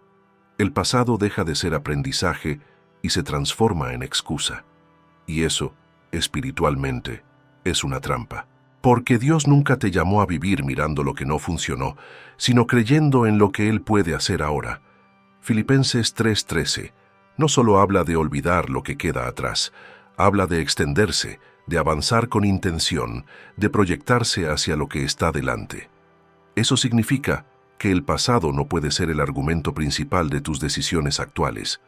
El pasado deja de ser aprendizaje y se transforma en excusa. Y eso, espiritualmente, es una trampa. Porque Dios nunca te llamó a vivir mirando lo que no funcionó, sino creyendo en lo que Él puede hacer ahora. Filipenses 3:13 no solo habla de olvidar lo que queda atrás, habla de extenderse, de avanzar con intención, de proyectarse hacia lo que está delante. Eso significa que el pasado no puede ser el argumento principal de tus decisiones actuales.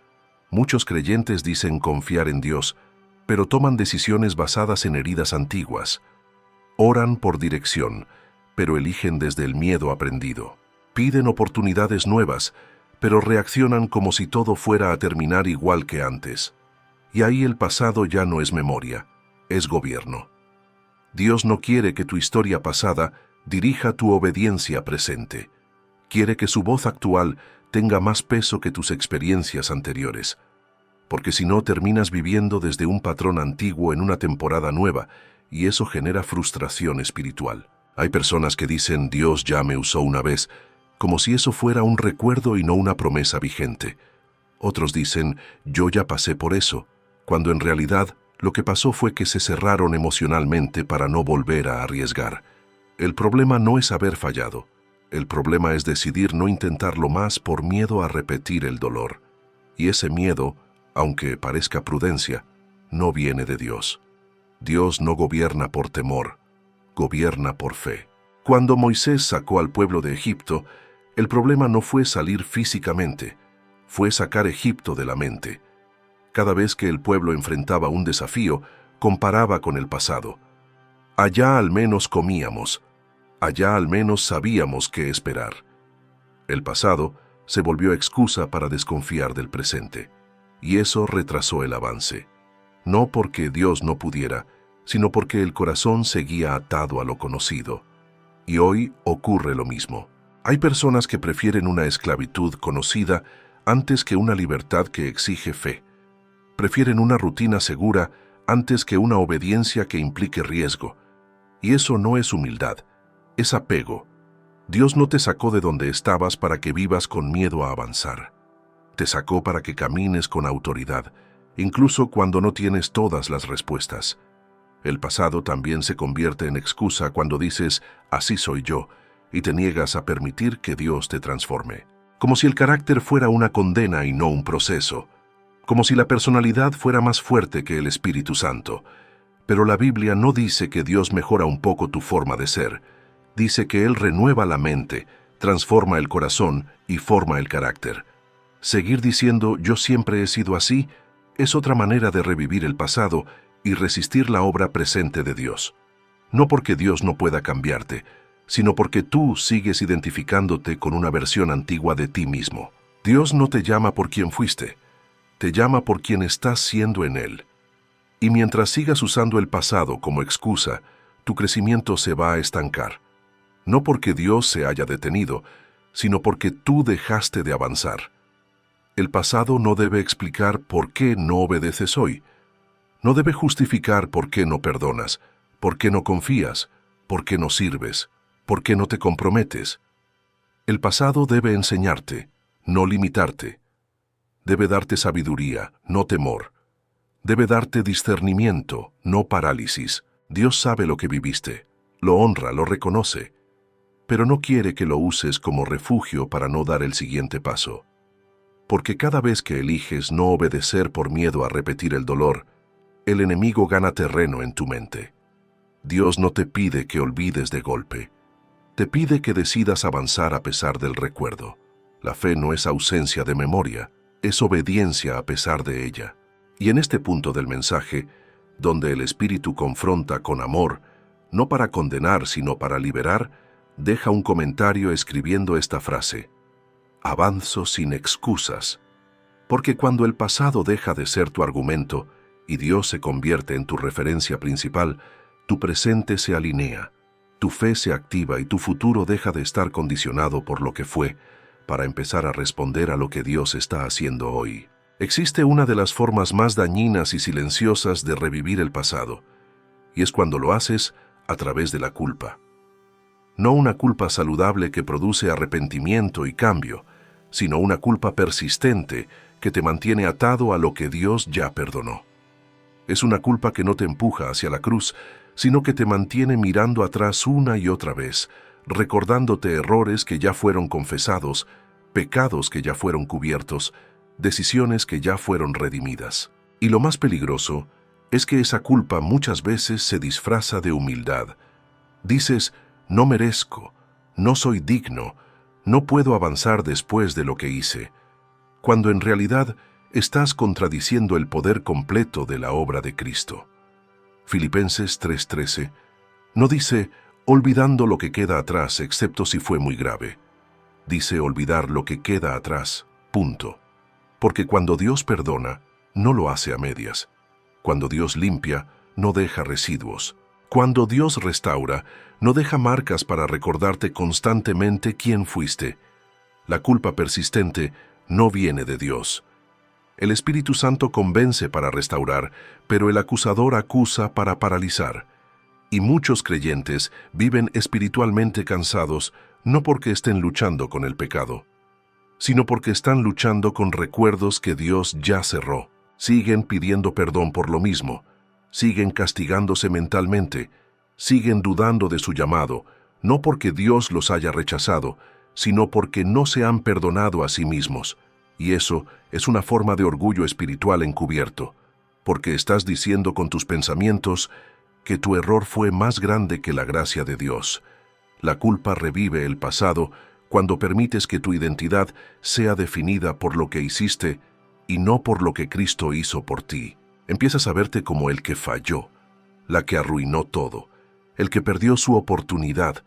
Muchos creyentes dicen confiar en Dios, pero toman decisiones basadas en heridas antiguas. Oran por dirección, pero eligen desde el miedo aprendido. Piden oportunidades nuevas, pero reaccionan como si todo fuera a terminar igual que antes. Y ahí el pasado ya no es memoria, es gobierno. Dios no quiere que tu historia pasada dirija tu obediencia presente. Quiere que su voz actual tenga más peso que tus experiencias anteriores. Porque si no, terminas viviendo desde un patrón antiguo en una temporada nueva, y eso genera frustración espiritual. Hay personas que dicen, Dios ya me usó una vez, como si eso fuera un recuerdo y no una promesa vigente. Otros dicen, yo ya pasé por eso, cuando en realidad lo que pasó fue que se cerraron emocionalmente para no volver a arriesgar. El problema no es haber fallado. El problema es decidir no intentarlo más por miedo a repetir el dolor. Y ese miedo, aunque parezca prudencia, no viene de Dios. Dios no gobierna por temor, gobierna por fe. Cuando Moisés sacó al pueblo de Egipto, el problema no fue salir físicamente, fue sacar Egipto de la mente. Cada vez que el pueblo enfrentaba un desafío, comparaba con el pasado. Allá al menos comíamos, allá al menos sabíamos qué esperar. El pasado se volvió excusa para desconfiar del presente, y eso retrasó el avance. No porque Dios no pudiera, sino porque el corazón seguía atado a lo conocido. Y hoy ocurre lo mismo. Hay personas que prefieren una esclavitud conocida antes que una libertad que exige fe. Prefieren una rutina segura antes que una obediencia que implique riesgo. Y eso no es humildad, es apego. Dios no te sacó de donde estabas para que vivas con miedo a avanzar. Te sacó para que camines con autoridad, incluso cuando no tienes todas las respuestas. El pasado también se convierte en excusa cuando dices, así soy yo, y te niegas a permitir que Dios te transforme. Como si el carácter fuera una condena y no un proceso. Como si la personalidad fuera más fuerte que el Espíritu Santo. Pero la Biblia no dice que Dios mejora un poco tu forma de ser. Dice que Él renueva la mente, transforma el corazón y forma el carácter. Seguir diciendo yo siempre he sido así es otra manera de revivir el pasado y resistir la obra presente de Dios. No porque Dios no pueda cambiarte, sino porque tú sigues identificándote con una versión antigua de ti mismo. Dios no te llama por quien fuiste, te llama por quien estás siendo en Él. Y mientras sigas usando el pasado como excusa, tu crecimiento se va a estancar. No porque Dios se haya detenido, sino porque tú dejaste de avanzar. El pasado no debe explicar por qué no obedeces hoy. No debe justificar por qué no perdonas, por qué no confías, por qué no sirves, por qué no te comprometes. El pasado debe enseñarte, no limitarte. Debe darte sabiduría, no temor. Debe darte discernimiento, no parálisis. Dios sabe lo que viviste, lo honra, lo reconoce, pero no quiere que lo uses como refugio para no dar el siguiente paso. Porque cada vez que eliges no obedecer por miedo a repetir el dolor, el enemigo gana terreno en tu mente. Dios no te pide que olvides de golpe. Te pide que decidas avanzar a pesar del recuerdo. La fe no es ausencia de memoria, es obediencia a pesar de ella. Y en este punto del mensaje, donde el Espíritu confronta con amor, no para condenar sino para liberar, deja un comentario escribiendo esta frase: avanzo sin excusas. Porque cuando el pasado deja de ser tu argumento y Dios se convierte en tu referencia principal, tu presente se alinea, tu fe se activa y tu futuro deja de estar condicionado por lo que fue, para empezar a responder a lo que Dios está haciendo hoy. Existe una de las formas más dañinas y silenciosas de revivir el pasado, y es cuando lo haces a través de la culpa. No una culpa saludable que produce arrepentimiento y cambio, sino una culpa persistente que te mantiene atado a lo que Dios ya perdonó. Es una culpa que no te empuja hacia la cruz, sino que te mantiene mirando atrás una y otra vez, recordándote errores que ya fueron confesados, pecados que ya fueron cubiertos, decisiones que ya fueron redimidas. Y lo más peligroso es que esa culpa muchas veces se disfraza de humildad. Dices, no merezco, no soy digno, no puedo avanzar después de lo que hice, cuando en realidad estás contradiciendo el poder completo de la obra de Cristo. Filipenses 3:13 no dice olvidando lo que queda atrás excepto si fue muy grave. Dice olvidar lo que queda atrás, punto. Porque cuando Dios perdona, no lo hace a medias. Cuando Dios limpia, no deja residuos. Cuando Dios restaura, no deja marcas para recordarte constantemente quién fuiste. La culpa persistente no viene de Dios. El Espíritu Santo convence para restaurar, pero el acusador acusa para paralizar. Y muchos creyentes viven espiritualmente cansados no porque estén luchando con el pecado, sino porque están luchando con recuerdos que Dios ya cerró. Siguen pidiendo perdón por lo mismo, siguen castigándose mentalmente, siguen dudando de su llamado, no porque Dios los haya rechazado, sino porque no se han perdonado a sí mismos. Y eso es una forma de orgullo espiritual encubierto, porque estás diciendo con tus pensamientos que tu error fue más grande que la gracia de Dios. La culpa revive el pasado cuando permites que tu identidad sea definida por lo que hiciste y no por lo que Cristo hizo por ti. Empiezas a verte como el que falló, la que arruinó todo, el que perdió su oportunidad,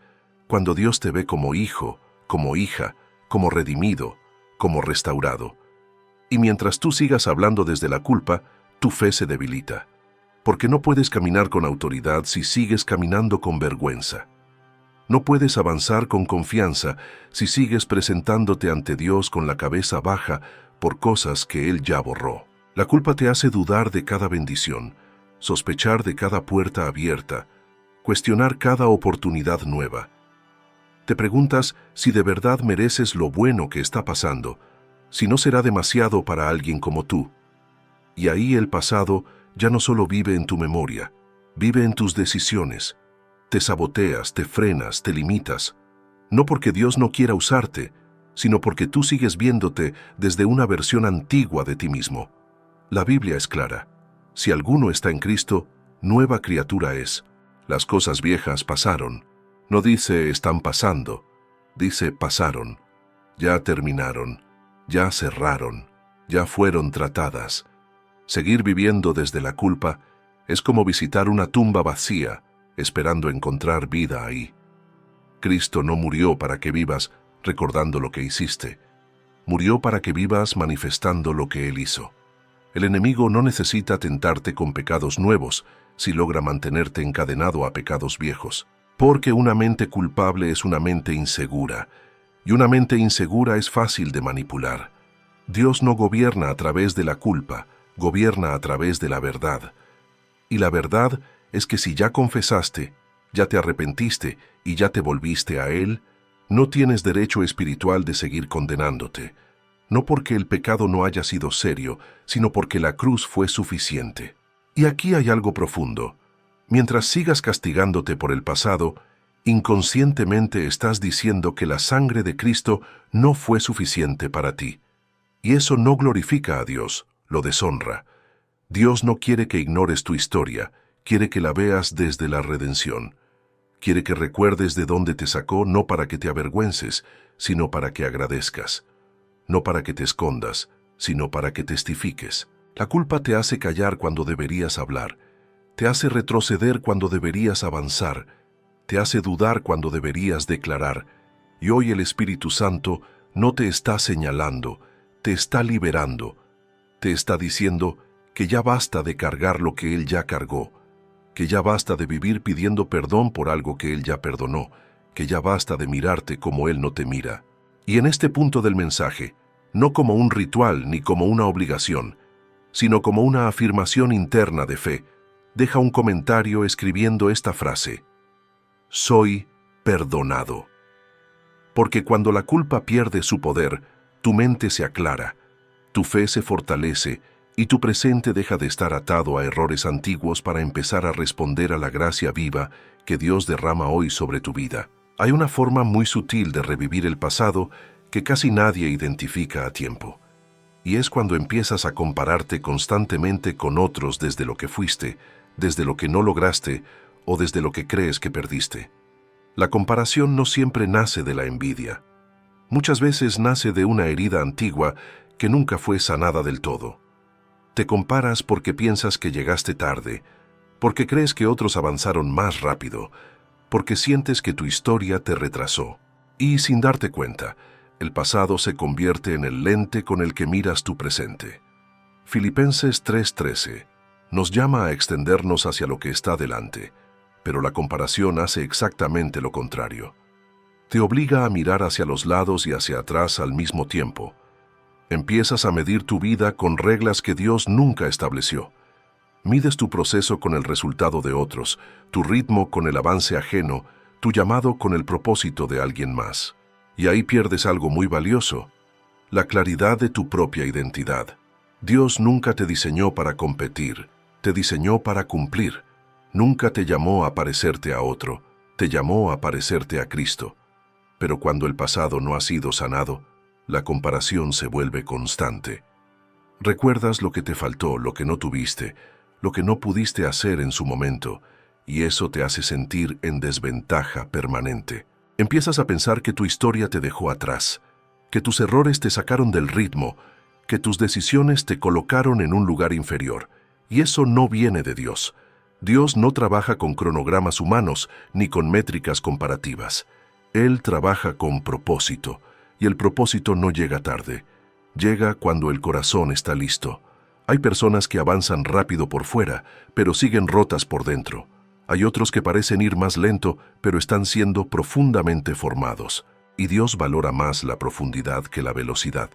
cuando Dios te ve como hijo, como hija, como redimido, como restaurado. Y mientras tú sigas hablando desde la culpa, tu fe se debilita, porque no puedes caminar con autoridad si sigues caminando con vergüenza. No puedes avanzar con confianza si sigues presentándote ante Dios con la cabeza baja por cosas que Él ya borró. La culpa te hace dudar de cada bendición, sospechar de cada puerta abierta, cuestionar cada oportunidad nueva. Te preguntas si de verdad mereces lo bueno que está pasando, si no será demasiado para alguien como tú. Y ahí el pasado ya no solo vive en tu memoria, vive en tus decisiones. Te saboteas, te frenas, te limitas, no porque Dios no quiera usarte, sino porque tú sigues viéndote desde una versión antigua de ti mismo. La Biblia es clara. Si alguno está en Cristo, nueva criatura es. Las cosas viejas pasaron. No dice están pasando, dice pasaron. Ya terminaron, ya cerraron, ya fueron tratadas. Seguir viviendo desde la culpa es como visitar una tumba vacía, esperando encontrar vida ahí. Cristo no murió para que vivas recordando lo que hiciste. Murió para que vivas manifestando lo que Él hizo. El enemigo no necesita tentarte con pecados nuevos si logra mantenerte encadenado a pecados viejos, porque una mente culpable es una mente insegura, y una mente insegura es fácil de manipular. Dios no gobierna a través de la culpa, gobierna a través de la verdad. Y la verdad es que si ya confesaste, ya te arrepentiste y ya te volviste a Él, no tienes derecho espiritual de seguir condenándote, no porque el pecado no haya sido serio, sino porque la cruz fue suficiente. Y aquí hay algo profundo. Mientras sigas castigándote por el pasado, inconscientemente estás diciendo que la sangre de Cristo no fue suficiente para ti. Y eso no glorifica a Dios, lo deshonra. Dios no quiere que ignores tu historia, quiere que la veas desde la redención. Quiere que recuerdes de dónde te sacó, no para que te avergüences, sino para que agradezcas. No para que te escondas, sino para que testifiques. La culpa te hace callar cuando deberías hablar, te hace retroceder cuando deberías avanzar, te hace dudar cuando deberías declarar. Y hoy el Espíritu Santo no te está señalando, te está liberando, te está diciendo que ya basta de cargar lo que Él ya cargó, que ya basta de vivir pidiendo perdón por algo que Él ya perdonó, que ya basta de mirarte como Él no te mira. Y en este punto del mensaje, no como un ritual ni como una obligación, sino como una afirmación interna de fe, deja un comentario escribiendo esta frase: soy perdonado. Porque cuando la culpa pierde su poder, tu mente se aclara, tu fe se fortalece y tu presente deja de estar atado a errores antiguos para empezar a responder a la gracia viva que Dios derrama hoy sobre tu vida. Hay una forma muy sutil de revivir el pasado que casi nadie identifica a tiempo. Y es cuando empiezas a compararte constantemente con otros desde lo que fuiste, desde lo que no lograste o desde lo que crees que perdiste. La comparación no siempre nace de la envidia. Muchas veces nace de una herida antigua que nunca fue sanada del todo. Te comparas porque piensas que llegaste tarde, porque crees que otros avanzaron más rápido, porque sientes que tu historia te retrasó. Y sin darte cuenta, el pasado se convierte en el lente con el que miras tu presente. Filipenses 3:13 nos llama a extendernos hacia lo que está delante, pero la comparación hace exactamente lo contrario. Te obliga a mirar hacia los lados y hacia atrás al mismo tiempo. Empiezas a medir tu vida con reglas que Dios nunca estableció. Mides tu proceso con el resultado de otros, tu ritmo con el avance ajeno, tu llamado con el propósito de alguien más. Y ahí pierdes algo muy valioso: la claridad de tu propia identidad. Dios nunca te diseñó para competir, te diseñó para cumplir. Nunca te llamó a parecerte a otro, te llamó a parecerte a Cristo. Pero cuando el pasado no ha sido sanado, la comparación se vuelve constante. Recuerdas lo que te faltó, lo que no tuviste, lo que no pudiste hacer en su momento, y eso te hace sentir en desventaja permanente. Empiezas a pensar que tu historia te dejó atrás, que tus errores te sacaron del ritmo, que tus decisiones te colocaron en un lugar inferior. Y eso no viene de Dios. Dios no trabaja con cronogramas humanos ni con métricas comparativas. Él trabaja con propósito, y el propósito no llega tarde. Llega cuando el corazón está listo. Hay personas que avanzan rápido por fuera, pero siguen rotas por dentro. Hay otros que parecen ir más lento, pero están siendo profundamente formados. Y Dios valora más la profundidad que la velocidad.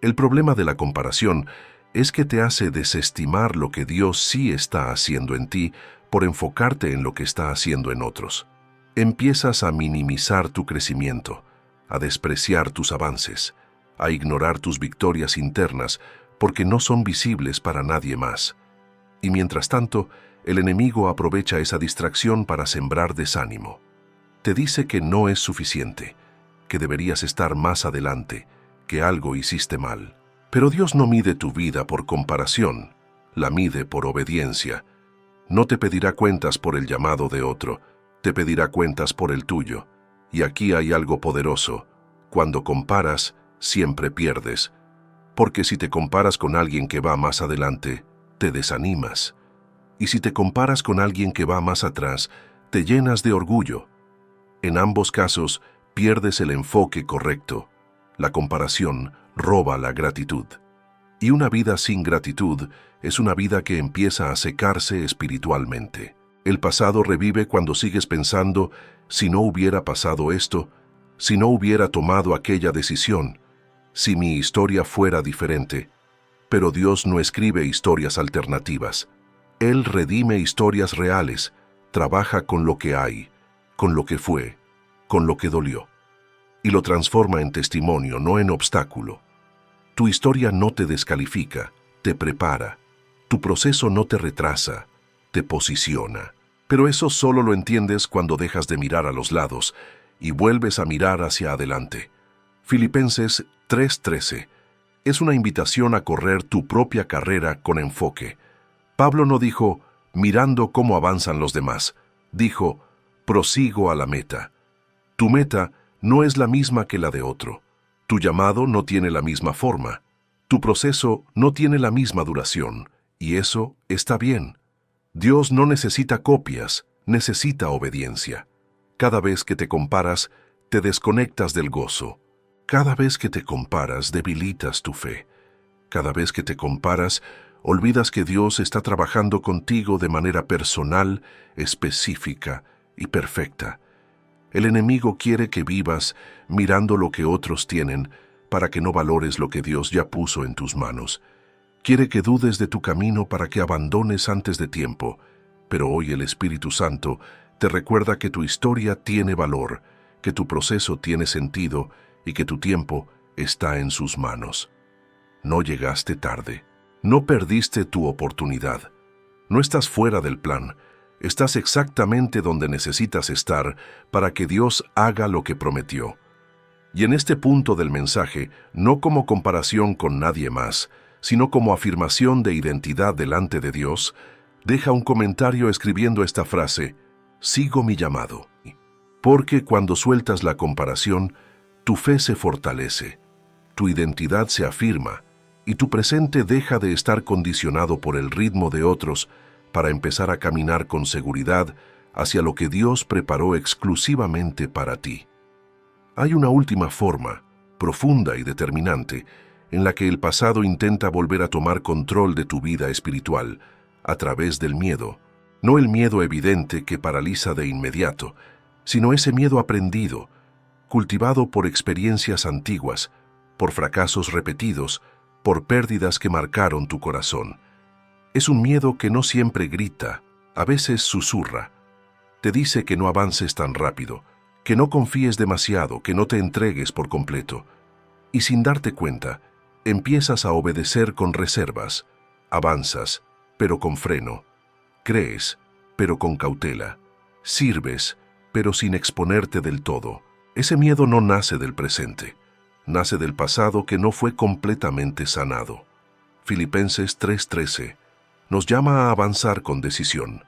El problema de la comparación es que te hace desestimar lo que Dios sí está haciendo en ti por enfocarte en lo que está haciendo en otros. Empiezas a minimizar tu crecimiento, a despreciar tus avances, a ignorar tus victorias internas porque no son visibles para nadie más. Y mientras tanto, el enemigo aprovecha esa distracción para sembrar desánimo. Te dice que no es suficiente, que deberías estar más adelante, que algo hiciste mal. Pero Dios no mide tu vida por comparación, la mide por obediencia. No te pedirá cuentas por el llamado de otro, te pedirá cuentas por el tuyo. Y aquí hay algo poderoso. Cuando comparas, siempre pierdes. Porque si te comparas con alguien que va más adelante, te desanimas. Y si te comparas con alguien que va más atrás, te llenas de orgullo. En ambos casos, pierdes el enfoque correcto. La comparación roba la gratitud. Y una vida sin gratitud es una vida que empieza a secarse espiritualmente. El pasado revive cuando sigues pensando, si no hubiera pasado esto, si no hubiera tomado aquella decisión, si mi historia fuera diferente. Pero Dios no escribe historias alternativas. Él redime historias reales, trabaja con lo que hay, con lo que fue, con lo que dolió. Y lo transforma en testimonio, no en obstáculo. Tu historia no te descalifica, te prepara. Tu proceso no te retrasa, te posiciona. Pero eso solo lo entiendes cuando dejas de mirar a los lados y vuelves a mirar hacia adelante. Filipenses 3:13 es una invitación a correr tu propia carrera con enfoque. Pablo no dijo, mirando cómo avanzan los demás. Dijo, prosigo a la meta. Tu meta no es la misma que la de otro. Tu llamado no tiene la misma forma. Tu proceso no tiene la misma duración. Y eso está bien. Dios no necesita copias, necesita obediencia. Cada vez que te comparas, te desconectas del gozo. Cada vez que te comparas, debilitas tu fe. Cada vez que te comparas, olvidas que Dios está trabajando contigo de manera personal, específica y perfecta. El enemigo quiere que vivas mirando lo que otros tienen para que no valores lo que Dios ya puso en tus manos. Quiere que dudes de tu camino para que abandones antes de tiempo. Pero hoy el Espíritu Santo te recuerda que tu historia tiene valor, que tu proceso tiene sentido y que tu tiempo está en sus manos. No llegaste tarde. No perdiste tu oportunidad. No estás fuera del plan. Estás exactamente donde necesitas estar para que Dios haga lo que prometió. Y en este punto del mensaje, no como comparación con nadie más, sino como afirmación de identidad delante de Dios, deja un comentario escribiendo esta frase, sigo mi llamado. Porque cuando sueltas la comparación, tu fe se fortalece, tu identidad se afirma, y tu presente deja de estar condicionado por el ritmo de otros para empezar a caminar con seguridad hacia lo que Dios preparó exclusivamente para ti. Hay una última forma, profunda y determinante, en la que el pasado intenta volver a tomar control de tu vida espiritual a través del miedo. No el miedo evidente que paraliza de inmediato, sino ese miedo aprendido, cultivado por experiencias antiguas, por fracasos repetidos, por pérdidas que marcaron tu corazón. Es un miedo que no siempre grita, a veces susurra. Te dice que no avances tan rápido, que no confíes demasiado, que no te entregues por completo. Y sin darte cuenta, empiezas a obedecer con reservas. Avanzas, pero con freno. Crees, pero con cautela. Sirves, pero sin exponerte del todo. Ese miedo no nace del presente. Nace del pasado que no fue completamente sanado. Filipenses 3:13 nos llama a avanzar con decisión.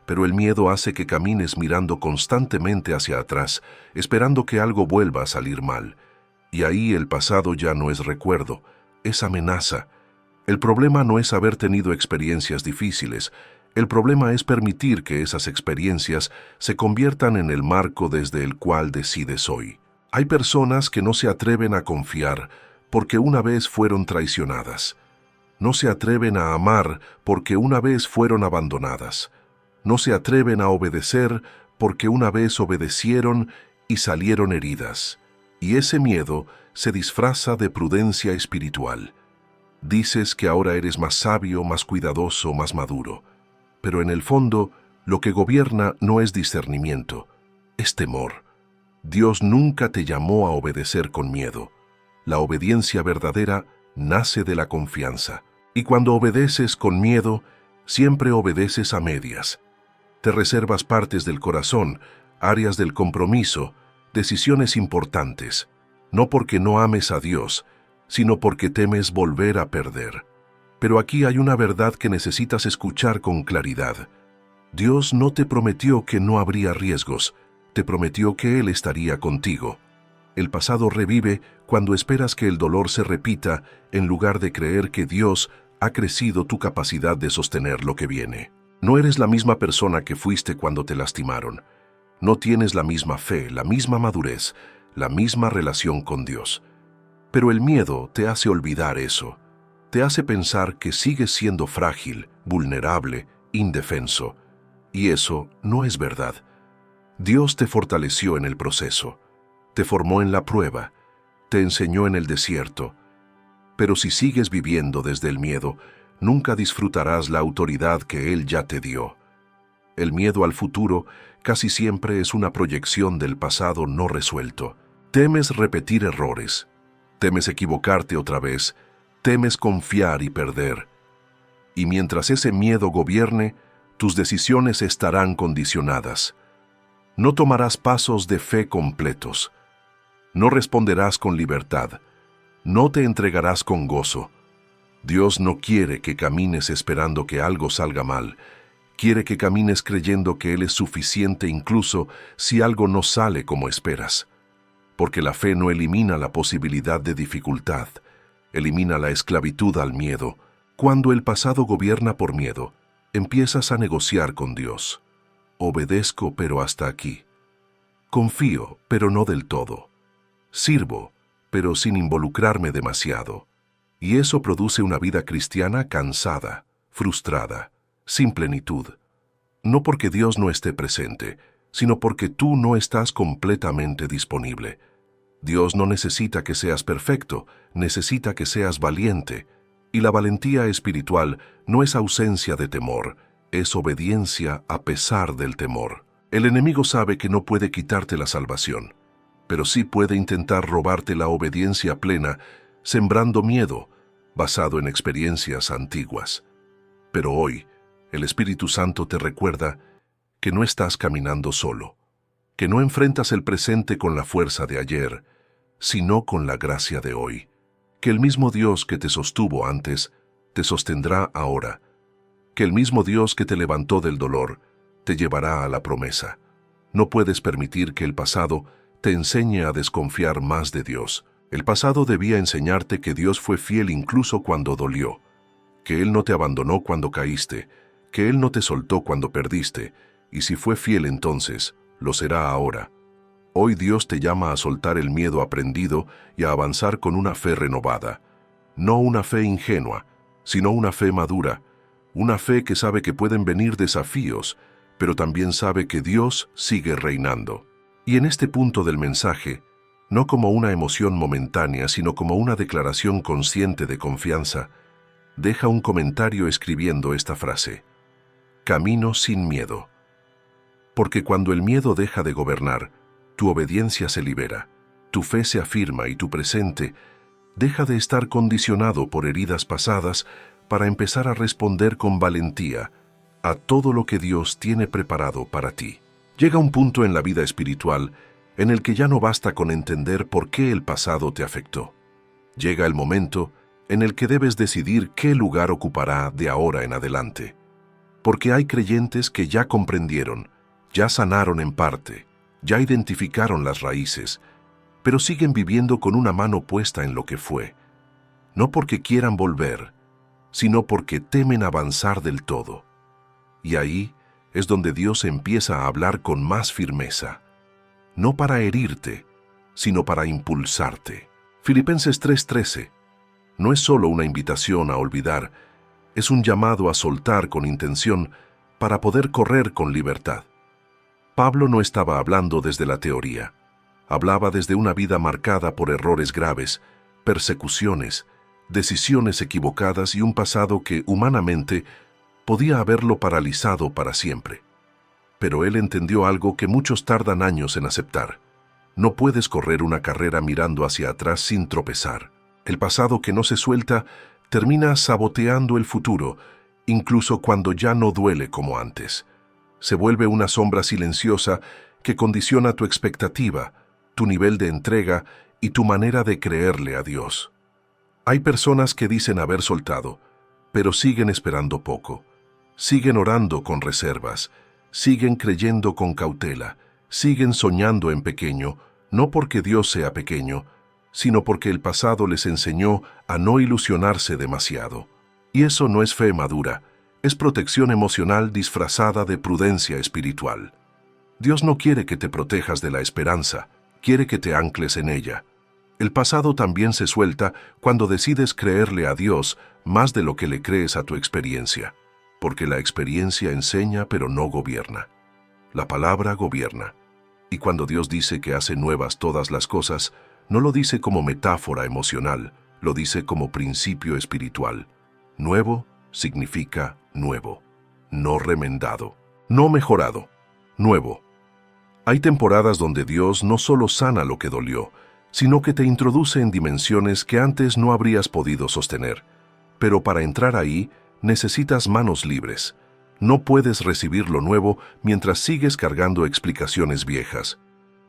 pero el miedo hace que camines mirando constantemente hacia atrás, esperando que algo vuelva a salir mal. Y ahí el pasado ya no es recuerdo, es amenaza. El problema no es haber tenido experiencias difíciles, el problema es permitir que esas experiencias se conviertan en el marco desde el cual decides hoy. Hay personas que no se atreven a confiar porque una vez fueron traicionadas. No se atreven a amar porque una vez fueron abandonadas. No se atreven a obedecer porque una vez obedecieron y salieron heridas. Y ese miedo se disfraza de prudencia espiritual. Dices que ahora eres más sabio, más cuidadoso, más maduro. Pero en el fondo, lo que gobierna no es discernimiento, es temor. Dios nunca te llamó a obedecer con miedo. La obediencia verdadera nace de la confianza. Y cuando obedeces con miedo, siempre obedeces a medias. Te reservas partes del corazón, áreas del compromiso, decisiones importantes, no porque no ames a Dios, sino porque temes volver a perder. Pero aquí hay una verdad que necesitas escuchar con claridad. Dios no te prometió que no habría riesgos, te prometió que Él estaría contigo. El pasado revive cuando esperas que el dolor se repita en lugar de creer que Dios ha crecido tu capacidad de sostener lo que viene. No eres la misma persona que fuiste cuando te lastimaron. No tienes la misma fe, la misma madurez, la misma relación con Dios. Pero el miedo te hace olvidar eso. Te hace pensar que sigues siendo frágil, vulnerable, indefenso. Y eso no es verdad. Dios te fortaleció en el proceso, te formó en la prueba, te enseñó en el desierto. Pero si sigues viviendo desde el miedo, nunca disfrutarás la autoridad que Él ya te dio. El miedo al futuro casi siempre es una proyección del pasado no resuelto. Temes repetir errores, temes equivocarte otra vez, temes confiar y perder. Y mientras ese miedo gobierne, tus decisiones estarán condicionadas. No tomarás pasos de fe completos. No responderás con libertad. No te entregarás con gozo. Dios no quiere que camines esperando que algo salga mal. Quiere que camines creyendo que Él es suficiente incluso si algo no sale como esperas. Porque la fe no elimina la posibilidad de dificultad, elimina la esclavitud al miedo. Cuando el pasado gobierna por miedo, empiezas a negociar con Dios. Obedezco, pero hasta aquí. Confío, pero no del todo. Sirvo, pero sin involucrarme demasiado. Y eso produce una vida cristiana cansada, frustrada, sin plenitud. No porque Dios no esté presente, sino porque tú no estás completamente disponible. Dios no necesita que seas perfecto, necesita que seas valiente. Y la valentía espiritual no es ausencia de temor, es obediencia a pesar del temor. El enemigo sabe que no puede quitarte la salvación, pero sí puede intentar robarte la obediencia plena, sembrando miedo, basado en experiencias antiguas. Pero hoy, el Espíritu Santo te recuerda que no estás caminando solo, que no enfrentas el presente con la fuerza de ayer, sino con la gracia de hoy, que el mismo Dios que te sostuvo antes, te sostendrá ahora, que el mismo Dios que te levantó del dolor, te llevará a la promesa. No puedes permitir que el pasado te enseñe a desconfiar más de Dios. El pasado debía enseñarte que Dios fue fiel incluso cuando dolió, que Él no te abandonó cuando caíste, que Él no te soltó cuando perdiste, y si fue fiel entonces, lo será ahora. Hoy Dios te llama a soltar el miedo aprendido y a avanzar con una fe renovada. No una fe ingenua, sino una fe madura, una fe que sabe que pueden venir desafíos, pero también sabe que Dios sigue reinando. Y en este punto del mensaje, no como una emoción momentánea, sino como una declaración consciente de confianza, deja un comentario escribiendo esta frase: camino sin miedo. Porque cuando el miedo deja de gobernar, tu obediencia se libera, tu fe se afirma y tu presente deja de estar condicionado por heridas pasadas para empezar a responder con valentía a todo lo que Dios tiene preparado para ti. Llega un punto en la vida espiritual en el que ya no basta con entender por qué el pasado te afectó. Llega el momento en el que debes decidir qué lugar ocupará de ahora en adelante. Porque hay creyentes que ya comprendieron, ya sanaron en parte, ya identificaron las raíces, pero siguen viviendo con una mano puesta en lo que fue. No porque quieran volver, sino porque temen avanzar del todo. Y ahí es donde Dios empieza a hablar con más firmeza, no para herirte, sino para impulsarte. Filipenses 3:13 no es solo una invitación a olvidar, es un llamado a soltar con intención para poder correr con libertad. Pablo no estaba hablando desde la teoría, hablaba desde una vida marcada por errores graves, persecuciones, decisiones equivocadas y un pasado que, humanamente, podía haberlo paralizado para siempre. Pero él entendió algo que muchos tardan años en aceptar. No puedes correr una carrera mirando hacia atrás sin tropezar. El pasado que no se suelta termina saboteando el futuro, incluso cuando ya no duele como antes. Se vuelve una sombra silenciosa que condiciona tu expectativa, tu nivel de entrega y tu manera de creerle a Dios. Hay personas que dicen haber soltado, pero siguen esperando poco. Siguen orando con reservas, siguen creyendo con cautela, siguen soñando en pequeño, no porque Dios sea pequeño, sino porque el pasado les enseñó a no ilusionarse demasiado. Y eso no es fe madura, es protección emocional disfrazada de prudencia espiritual. Dios no quiere que te protejas de la esperanza, quiere que te ancles en ella. El pasado también se suelta cuando decides creerle a Dios más de lo que le crees a tu experiencia, porque la experiencia enseña pero no gobierna. La palabra gobierna. Y cuando Dios dice que hace nuevas todas las cosas, no lo dice como metáfora emocional, lo dice como principio espiritual. Nuevo significa nuevo, no remendado, no mejorado, nuevo. Hay temporadas donde Dios no solo sana lo que dolió, sino que te introduce en dimensiones que antes no habrías podido sostener. Pero para entrar ahí, necesitas manos libres. No puedes recibir lo nuevo mientras sigues cargando explicaciones viejas.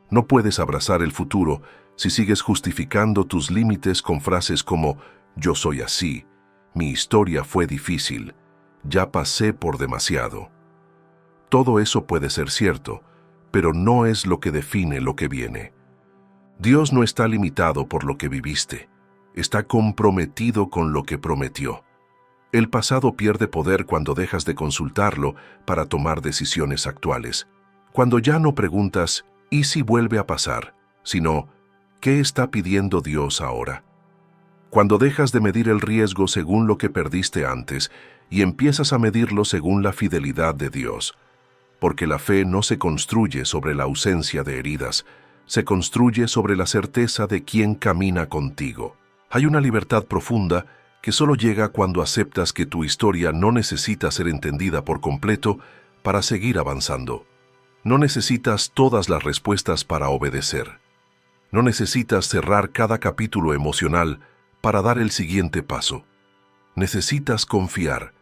No puedes abrazar el futuro si sigues justificando tus límites con frases como «yo soy así», «mi historia fue difícil», «ya pasé por demasiado». Todo eso puede ser cierto, pero no es lo que define lo que viene. Dios no está limitado por lo que viviste, está comprometido con lo que prometió. El pasado pierde poder cuando dejas de consultarlo para tomar decisiones actuales, cuando ya no preguntas «¿y si vuelve a pasar?», sino «¿qué está pidiendo Dios ahora?». Cuando dejas de medir el riesgo según lo que perdiste antes y empiezas a medirlo según la fidelidad de Dios, porque la fe no se construye sobre la ausencia de heridas, se construye sobre la certeza de quién camina contigo. Hay una libertad profunda que solo llega cuando aceptas que tu historia no necesita ser entendida por completo para seguir avanzando. No necesitas todas las respuestas para obedecer. No necesitas cerrar cada capítulo emocional para dar el siguiente paso. Necesitas confiar.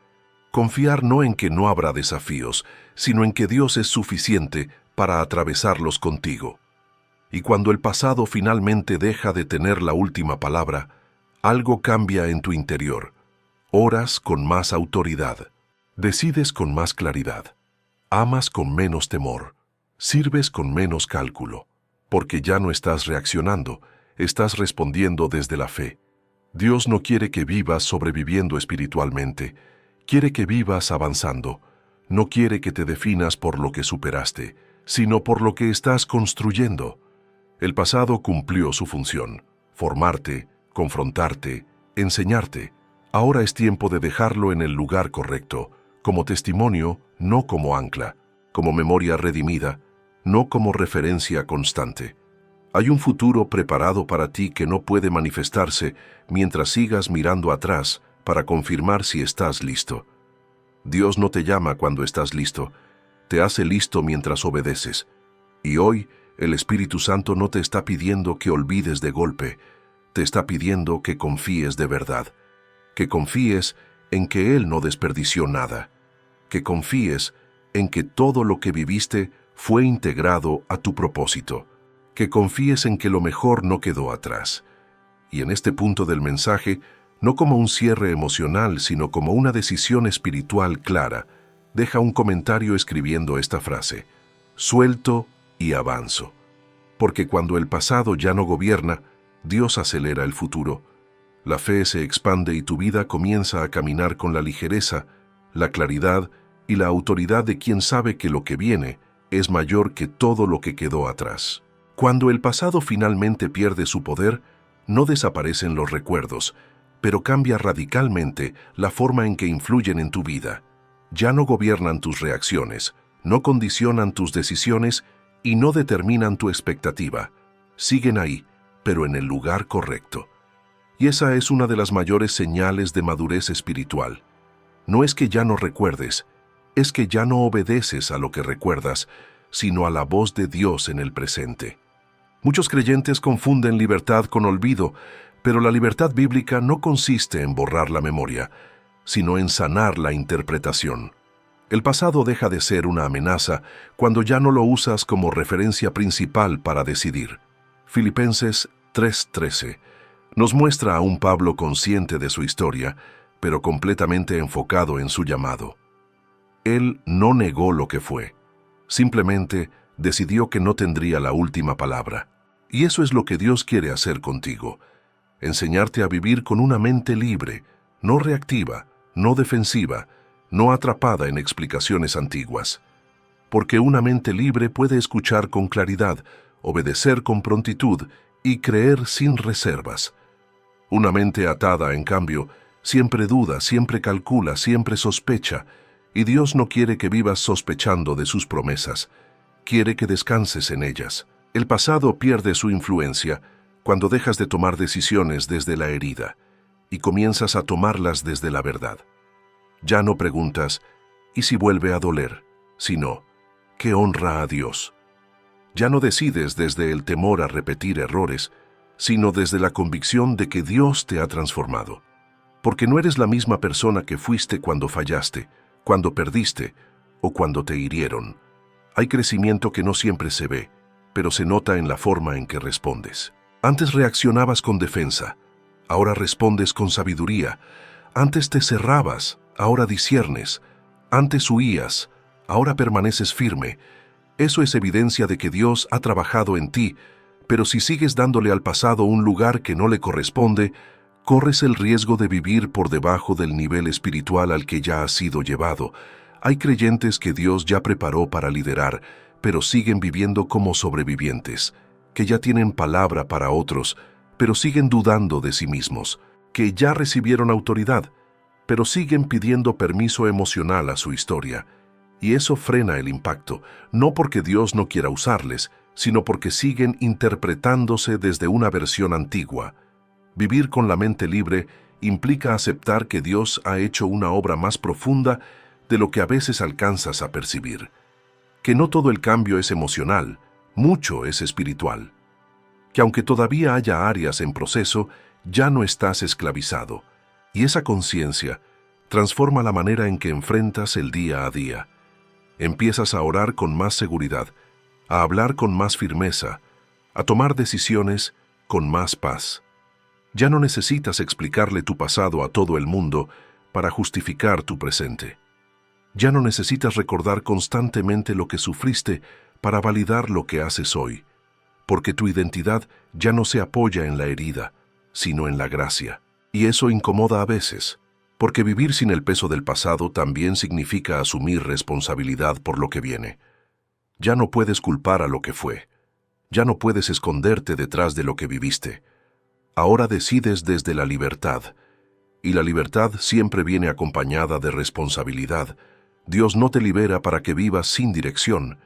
Confiar no en que no habrá desafíos, sino en que Dios es suficiente para atravesarlos contigo. Y cuando el pasado finalmente deja de tener la última palabra, algo cambia en tu interior. Oras con más autoridad. Decides con más claridad. Amas con menos temor. Sirves con menos cálculo. Porque ya no estás reaccionando, estás respondiendo desde la fe. Dios no quiere que vivas sobreviviendo espiritualmente, quiere que vivas avanzando. No quiere que te definas por lo que superaste, sino por lo que estás construyendo. El pasado cumplió su función, formarte, confrontarte, enseñarte. Ahora es tiempo de dejarlo en el lugar correcto, como testimonio, no como ancla, como memoria redimida, no como referencia constante. Hay un futuro preparado para ti que no puede manifestarse mientras sigas mirando atrás para confirmar si estás listo. Dios no te llama cuando estás listo, te hace listo mientras obedeces. Y hoy, el Espíritu Santo no te está pidiendo que olvides de golpe, te está pidiendo que confíes de verdad, que confíes en que Él no desperdició nada, que confíes en que todo lo que viviste fue integrado a tu propósito, que confíes en que lo mejor no quedó atrás. Y en este punto del mensaje, no como un cierre emocional, sino como una decisión espiritual clara, deja un comentario escribiendo esta frase: suelto y avanzo. Porque cuando el pasado ya no gobierna, Dios acelera el futuro. La fe se expande y tu vida comienza a caminar con la ligereza, la claridad y la autoridad de quien sabe que lo que viene es mayor que todo lo que quedó atrás. Cuando el pasado finalmente pierde su poder, no desaparecen los recuerdos, pero cambia radicalmente la forma en que influyen en tu vida. Ya no gobiernan tus reacciones, no condicionan tus decisiones y no determinan tu expectativa. Siguen ahí, pero en el lugar correcto. Y esa es una de las mayores señales de madurez espiritual. No es que ya no recuerdes, es que ya no obedeces a lo que recuerdas, sino a la voz de Dios en el presente. Muchos creyentes confunden libertad con olvido, pero la libertad bíblica no consiste en borrar la memoria, sino en sanar la interpretación. El pasado deja de ser una amenaza cuando ya no lo usas como referencia principal para decidir. Filipenses 3:13 nos muestra a un Pablo consciente de su historia, pero completamente enfocado en su llamado. Él no negó lo que fue, simplemente decidió que no tendría la última palabra. Y eso es lo que Dios quiere hacer contigo: enseñarte a vivir con una mente libre, no reactiva, no defensiva, no atrapada en explicaciones antiguas. Porque una mente libre puede escuchar con claridad, obedecer con prontitud y creer sin reservas. Una mente atada, en cambio, siempre duda, siempre calcula, siempre sospecha, y Dios no quiere que vivas sospechando de sus promesas. Quiere que descanses en ellas. El pasado pierde su influencia cuando dejas de tomar decisiones desde la herida y comienzas a tomarlas desde la verdad. Ya no preguntas, ¿y si vuelve a doler?, sino, ¿qué honra a Dios? Ya no decides desde el temor a repetir errores, sino desde la convicción de que Dios te ha transformado. Porque no eres la misma persona que fuiste cuando fallaste, cuando perdiste o cuando te hirieron. Hay crecimiento que no siempre se ve, pero se nota en la forma en que respondes. Antes reaccionabas con defensa, ahora respondes con sabiduría. Antes te cerrabas, ahora disciernes. Antes huías, ahora permaneces firme. Eso es evidencia de que Dios ha trabajado en ti, pero si sigues dándole al pasado un lugar que no le corresponde, corres el riesgo de vivir por debajo del nivel espiritual al que ya has sido llevado. Hay creyentes que Dios ya preparó para liderar, pero siguen viviendo como sobrevivientes, que ya tienen palabra para otros, pero siguen dudando de sí mismos, que ya recibieron autoridad, pero siguen pidiendo permiso emocional a su historia. Y eso frena el impacto, no porque Dios no quiera usarles, sino porque siguen interpretándose desde una versión antigua. Vivir con la mente libre implica aceptar que Dios ha hecho una obra más profunda de lo que a veces alcanzas a percibir. Que no todo el cambio es emocional, mucho es espiritual. Que aunque todavía haya áreas en proceso, ya no estás esclavizado. Y esa conciencia transforma la manera en que enfrentas el día a día. Empiezas a orar con más seguridad, a hablar con más firmeza, a tomar decisiones con más paz. Ya no necesitas explicarle tu pasado a todo el mundo para justificar tu presente. Ya no necesitas recordar constantemente lo que sufriste para validar lo que haces hoy, porque tu identidad ya no se apoya en la herida, sino en la gracia. Y eso incomoda a veces, porque vivir sin el peso del pasado también significa asumir responsabilidad por lo que viene. Ya no puedes culpar a lo que fue. Ya no puedes esconderte detrás de lo que viviste. Ahora decides desde la libertad, y la libertad siempre viene acompañada de responsabilidad. Dios no te libera para que vivas sin dirección,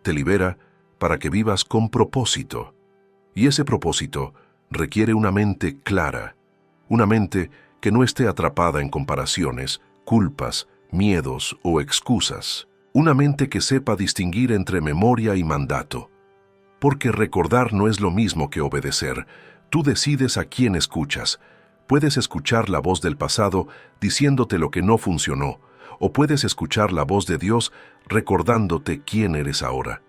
te libera para que vivas con propósito. Y ese propósito requiere una mente clara, una mente que no esté atrapada en comparaciones, culpas, miedos o excusas. Una mente que sepa distinguir entre memoria y mandato. Porque recordar no es lo mismo que obedecer. Tú decides a quién escuchas. Puedes escuchar la voz del pasado diciéndote lo que no funcionó, o puedes escuchar la voz de Dios recordándote quién eres ahora.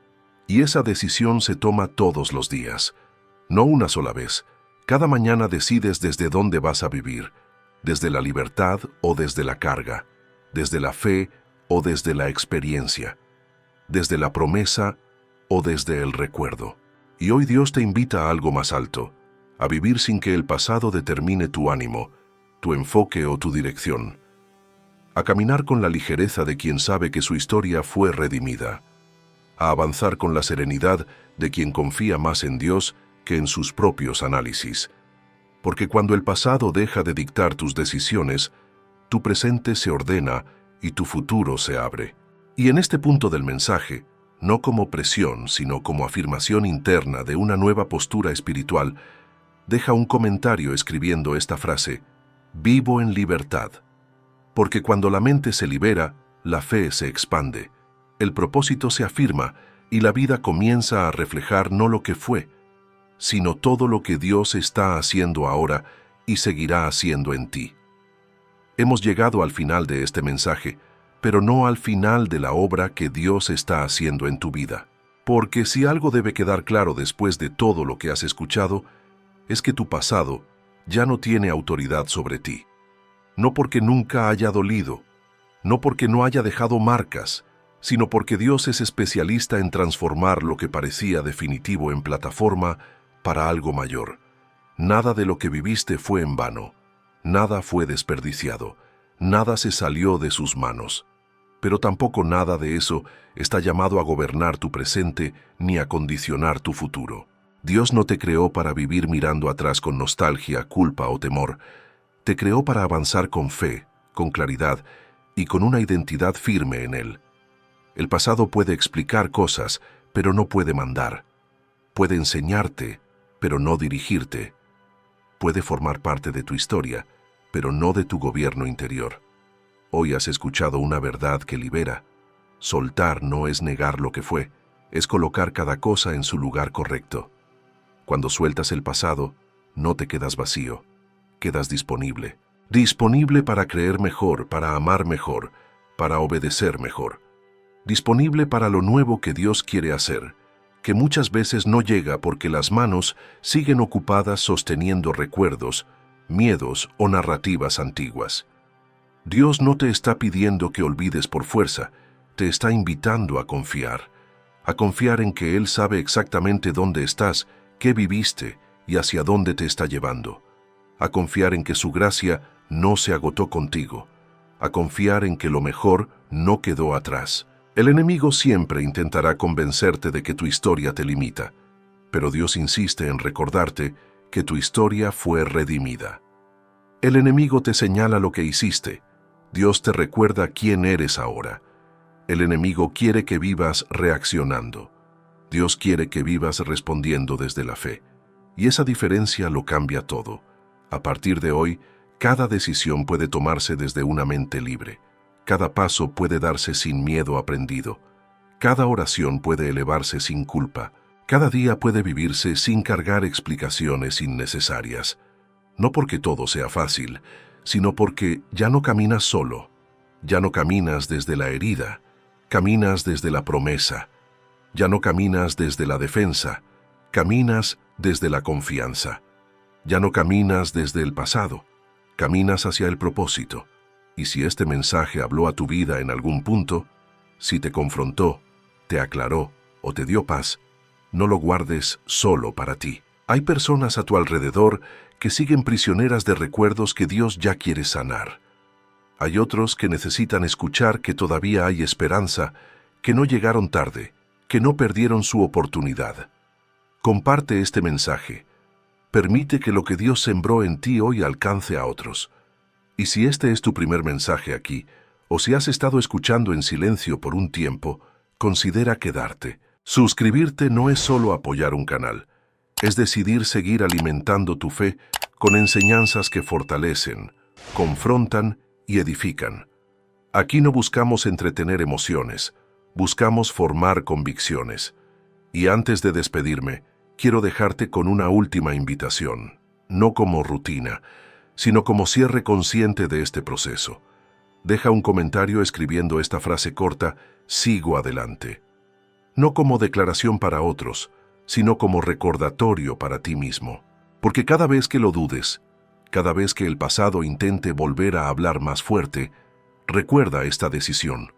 Y esa decisión se toma todos los días, no una sola vez. Cada mañana decides desde dónde vas a vivir, desde la libertad o desde la carga, desde la fe o desde la experiencia, desde la promesa o desde el recuerdo. Y hoy Dios te invita a algo más alto, a vivir sin que el pasado determine tu ánimo, tu enfoque o tu dirección, a caminar con la ligereza de quien sabe que su historia fue redimida, a avanzar con la serenidad de quien confía más en Dios que en sus propios análisis. Porque cuando el pasado deja de dictar tus decisiones, tu presente se ordena y tu futuro se abre. Y en este punto del mensaje, no como presión, sino como afirmación interna de una nueva postura espiritual, deja un comentario escribiendo esta frase: vivo en libertad. Porque cuando la mente se libera, la fe se expande, el propósito se afirma y la vida comienza a reflejar no lo que fue, sino todo lo que Dios está haciendo ahora y seguirá haciendo en ti. Hemos llegado al final de este mensaje, pero no al final de la obra que Dios está haciendo en tu vida. Porque si algo debe quedar claro después de todo lo que has escuchado, es que tu pasado ya no tiene autoridad sobre ti. No porque nunca haya dolido, no porque no haya dejado marcas, sino porque Dios es especialista en transformar lo que parecía definitivo en plataforma para algo mayor. Nada de lo que viviste fue en vano, nada fue desperdiciado, nada se salió de sus manos. Pero tampoco nada de eso está llamado a gobernar tu presente ni a condicionar tu futuro. Dios no te creó para vivir mirando atrás con nostalgia, culpa o temor. Te creó para avanzar con fe, con claridad y con una identidad firme en Él. El pasado puede explicar cosas, pero no puede mandar. Puede enseñarte, pero no dirigirte. Puede formar parte de tu historia, pero no de tu gobierno interior. Hoy has escuchado una verdad que libera. Soltar no es negar lo que fue, es colocar cada cosa en su lugar correcto. Cuando sueltas el pasado, no te quedas vacío, quedas disponible. Disponible para creer mejor, para amar mejor, para obedecer mejor. Disponible para lo nuevo que Dios quiere hacer, que muchas veces no llega porque las manos siguen ocupadas sosteniendo recuerdos, miedos o narrativas antiguas. Dios no te está pidiendo que olvides por fuerza, te está invitando a confiar en que Él sabe exactamente dónde estás, qué viviste y hacia dónde te está llevando, a confiar en que su gracia no se agotó contigo, a confiar en que lo mejor no quedó atrás. El enemigo siempre intentará convencerte de que tu historia te limita, pero Dios insiste en recordarte que tu historia fue redimida. El enemigo te señala lo que hiciste, Dios te recuerda quién eres ahora. El enemigo quiere que vivas reaccionando. Dios quiere que vivas respondiendo desde la fe. Y esa diferencia lo cambia todo. A partir de hoy, cada decisión puede tomarse desde una mente libre. Cada paso puede darse sin miedo aprendido. Cada oración puede elevarse sin culpa. Cada día puede vivirse sin cargar explicaciones innecesarias. No porque todo sea fácil, sino porque ya no caminas solo. Ya no caminas desde la herida. Caminas desde la promesa. Ya no caminas desde la defensa. Caminas desde la confianza. Ya no caminas desde el pasado. Caminas hacia el propósito. Y si este mensaje habló a tu vida en algún punto, si te confrontó, te aclaró o te dio paz, no lo guardes solo para ti. Hay personas a tu alrededor que siguen prisioneras de recuerdos que Dios ya quiere sanar. Hay otros que necesitan escuchar que todavía hay esperanza, que no llegaron tarde, que no perdieron su oportunidad. Comparte este mensaje. Permite que lo que Dios sembró en ti hoy alcance a otros. Y si este es tu primer mensaje aquí, o si has estado escuchando en silencio por un tiempo, considera quedarte. Suscribirte no es solo apoyar un canal, es decidir seguir alimentando tu fe con enseñanzas que fortalecen, confrontan y edifican. Aquí no buscamos entretener emociones, buscamos formar convicciones. Y antes de despedirme, quiero dejarte con una última invitación, no como rutina, sino como cierre consciente de este proceso. Deja un comentario escribiendo esta frase corta: sigo adelante. No como declaración para otros, sino como recordatorio para ti mismo. Porque cada vez que lo dudes, cada vez que el pasado intente volver a hablar más fuerte, recuerda esta decisión.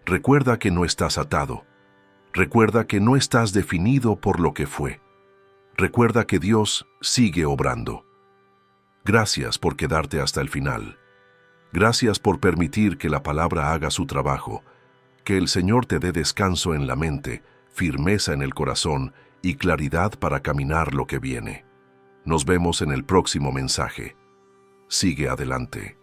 Recuerda que no estás atado. Recuerda que no estás definido por lo que fue. Recuerda que Dios sigue obrando. Gracias por quedarte hasta el final. Gracias por permitir que la palabra haga su trabajo. Que el Señor te dé descanso en la mente, firmeza en el corazón y claridad para caminar lo que viene. Nos vemos en el próximo mensaje. Sigue adelante.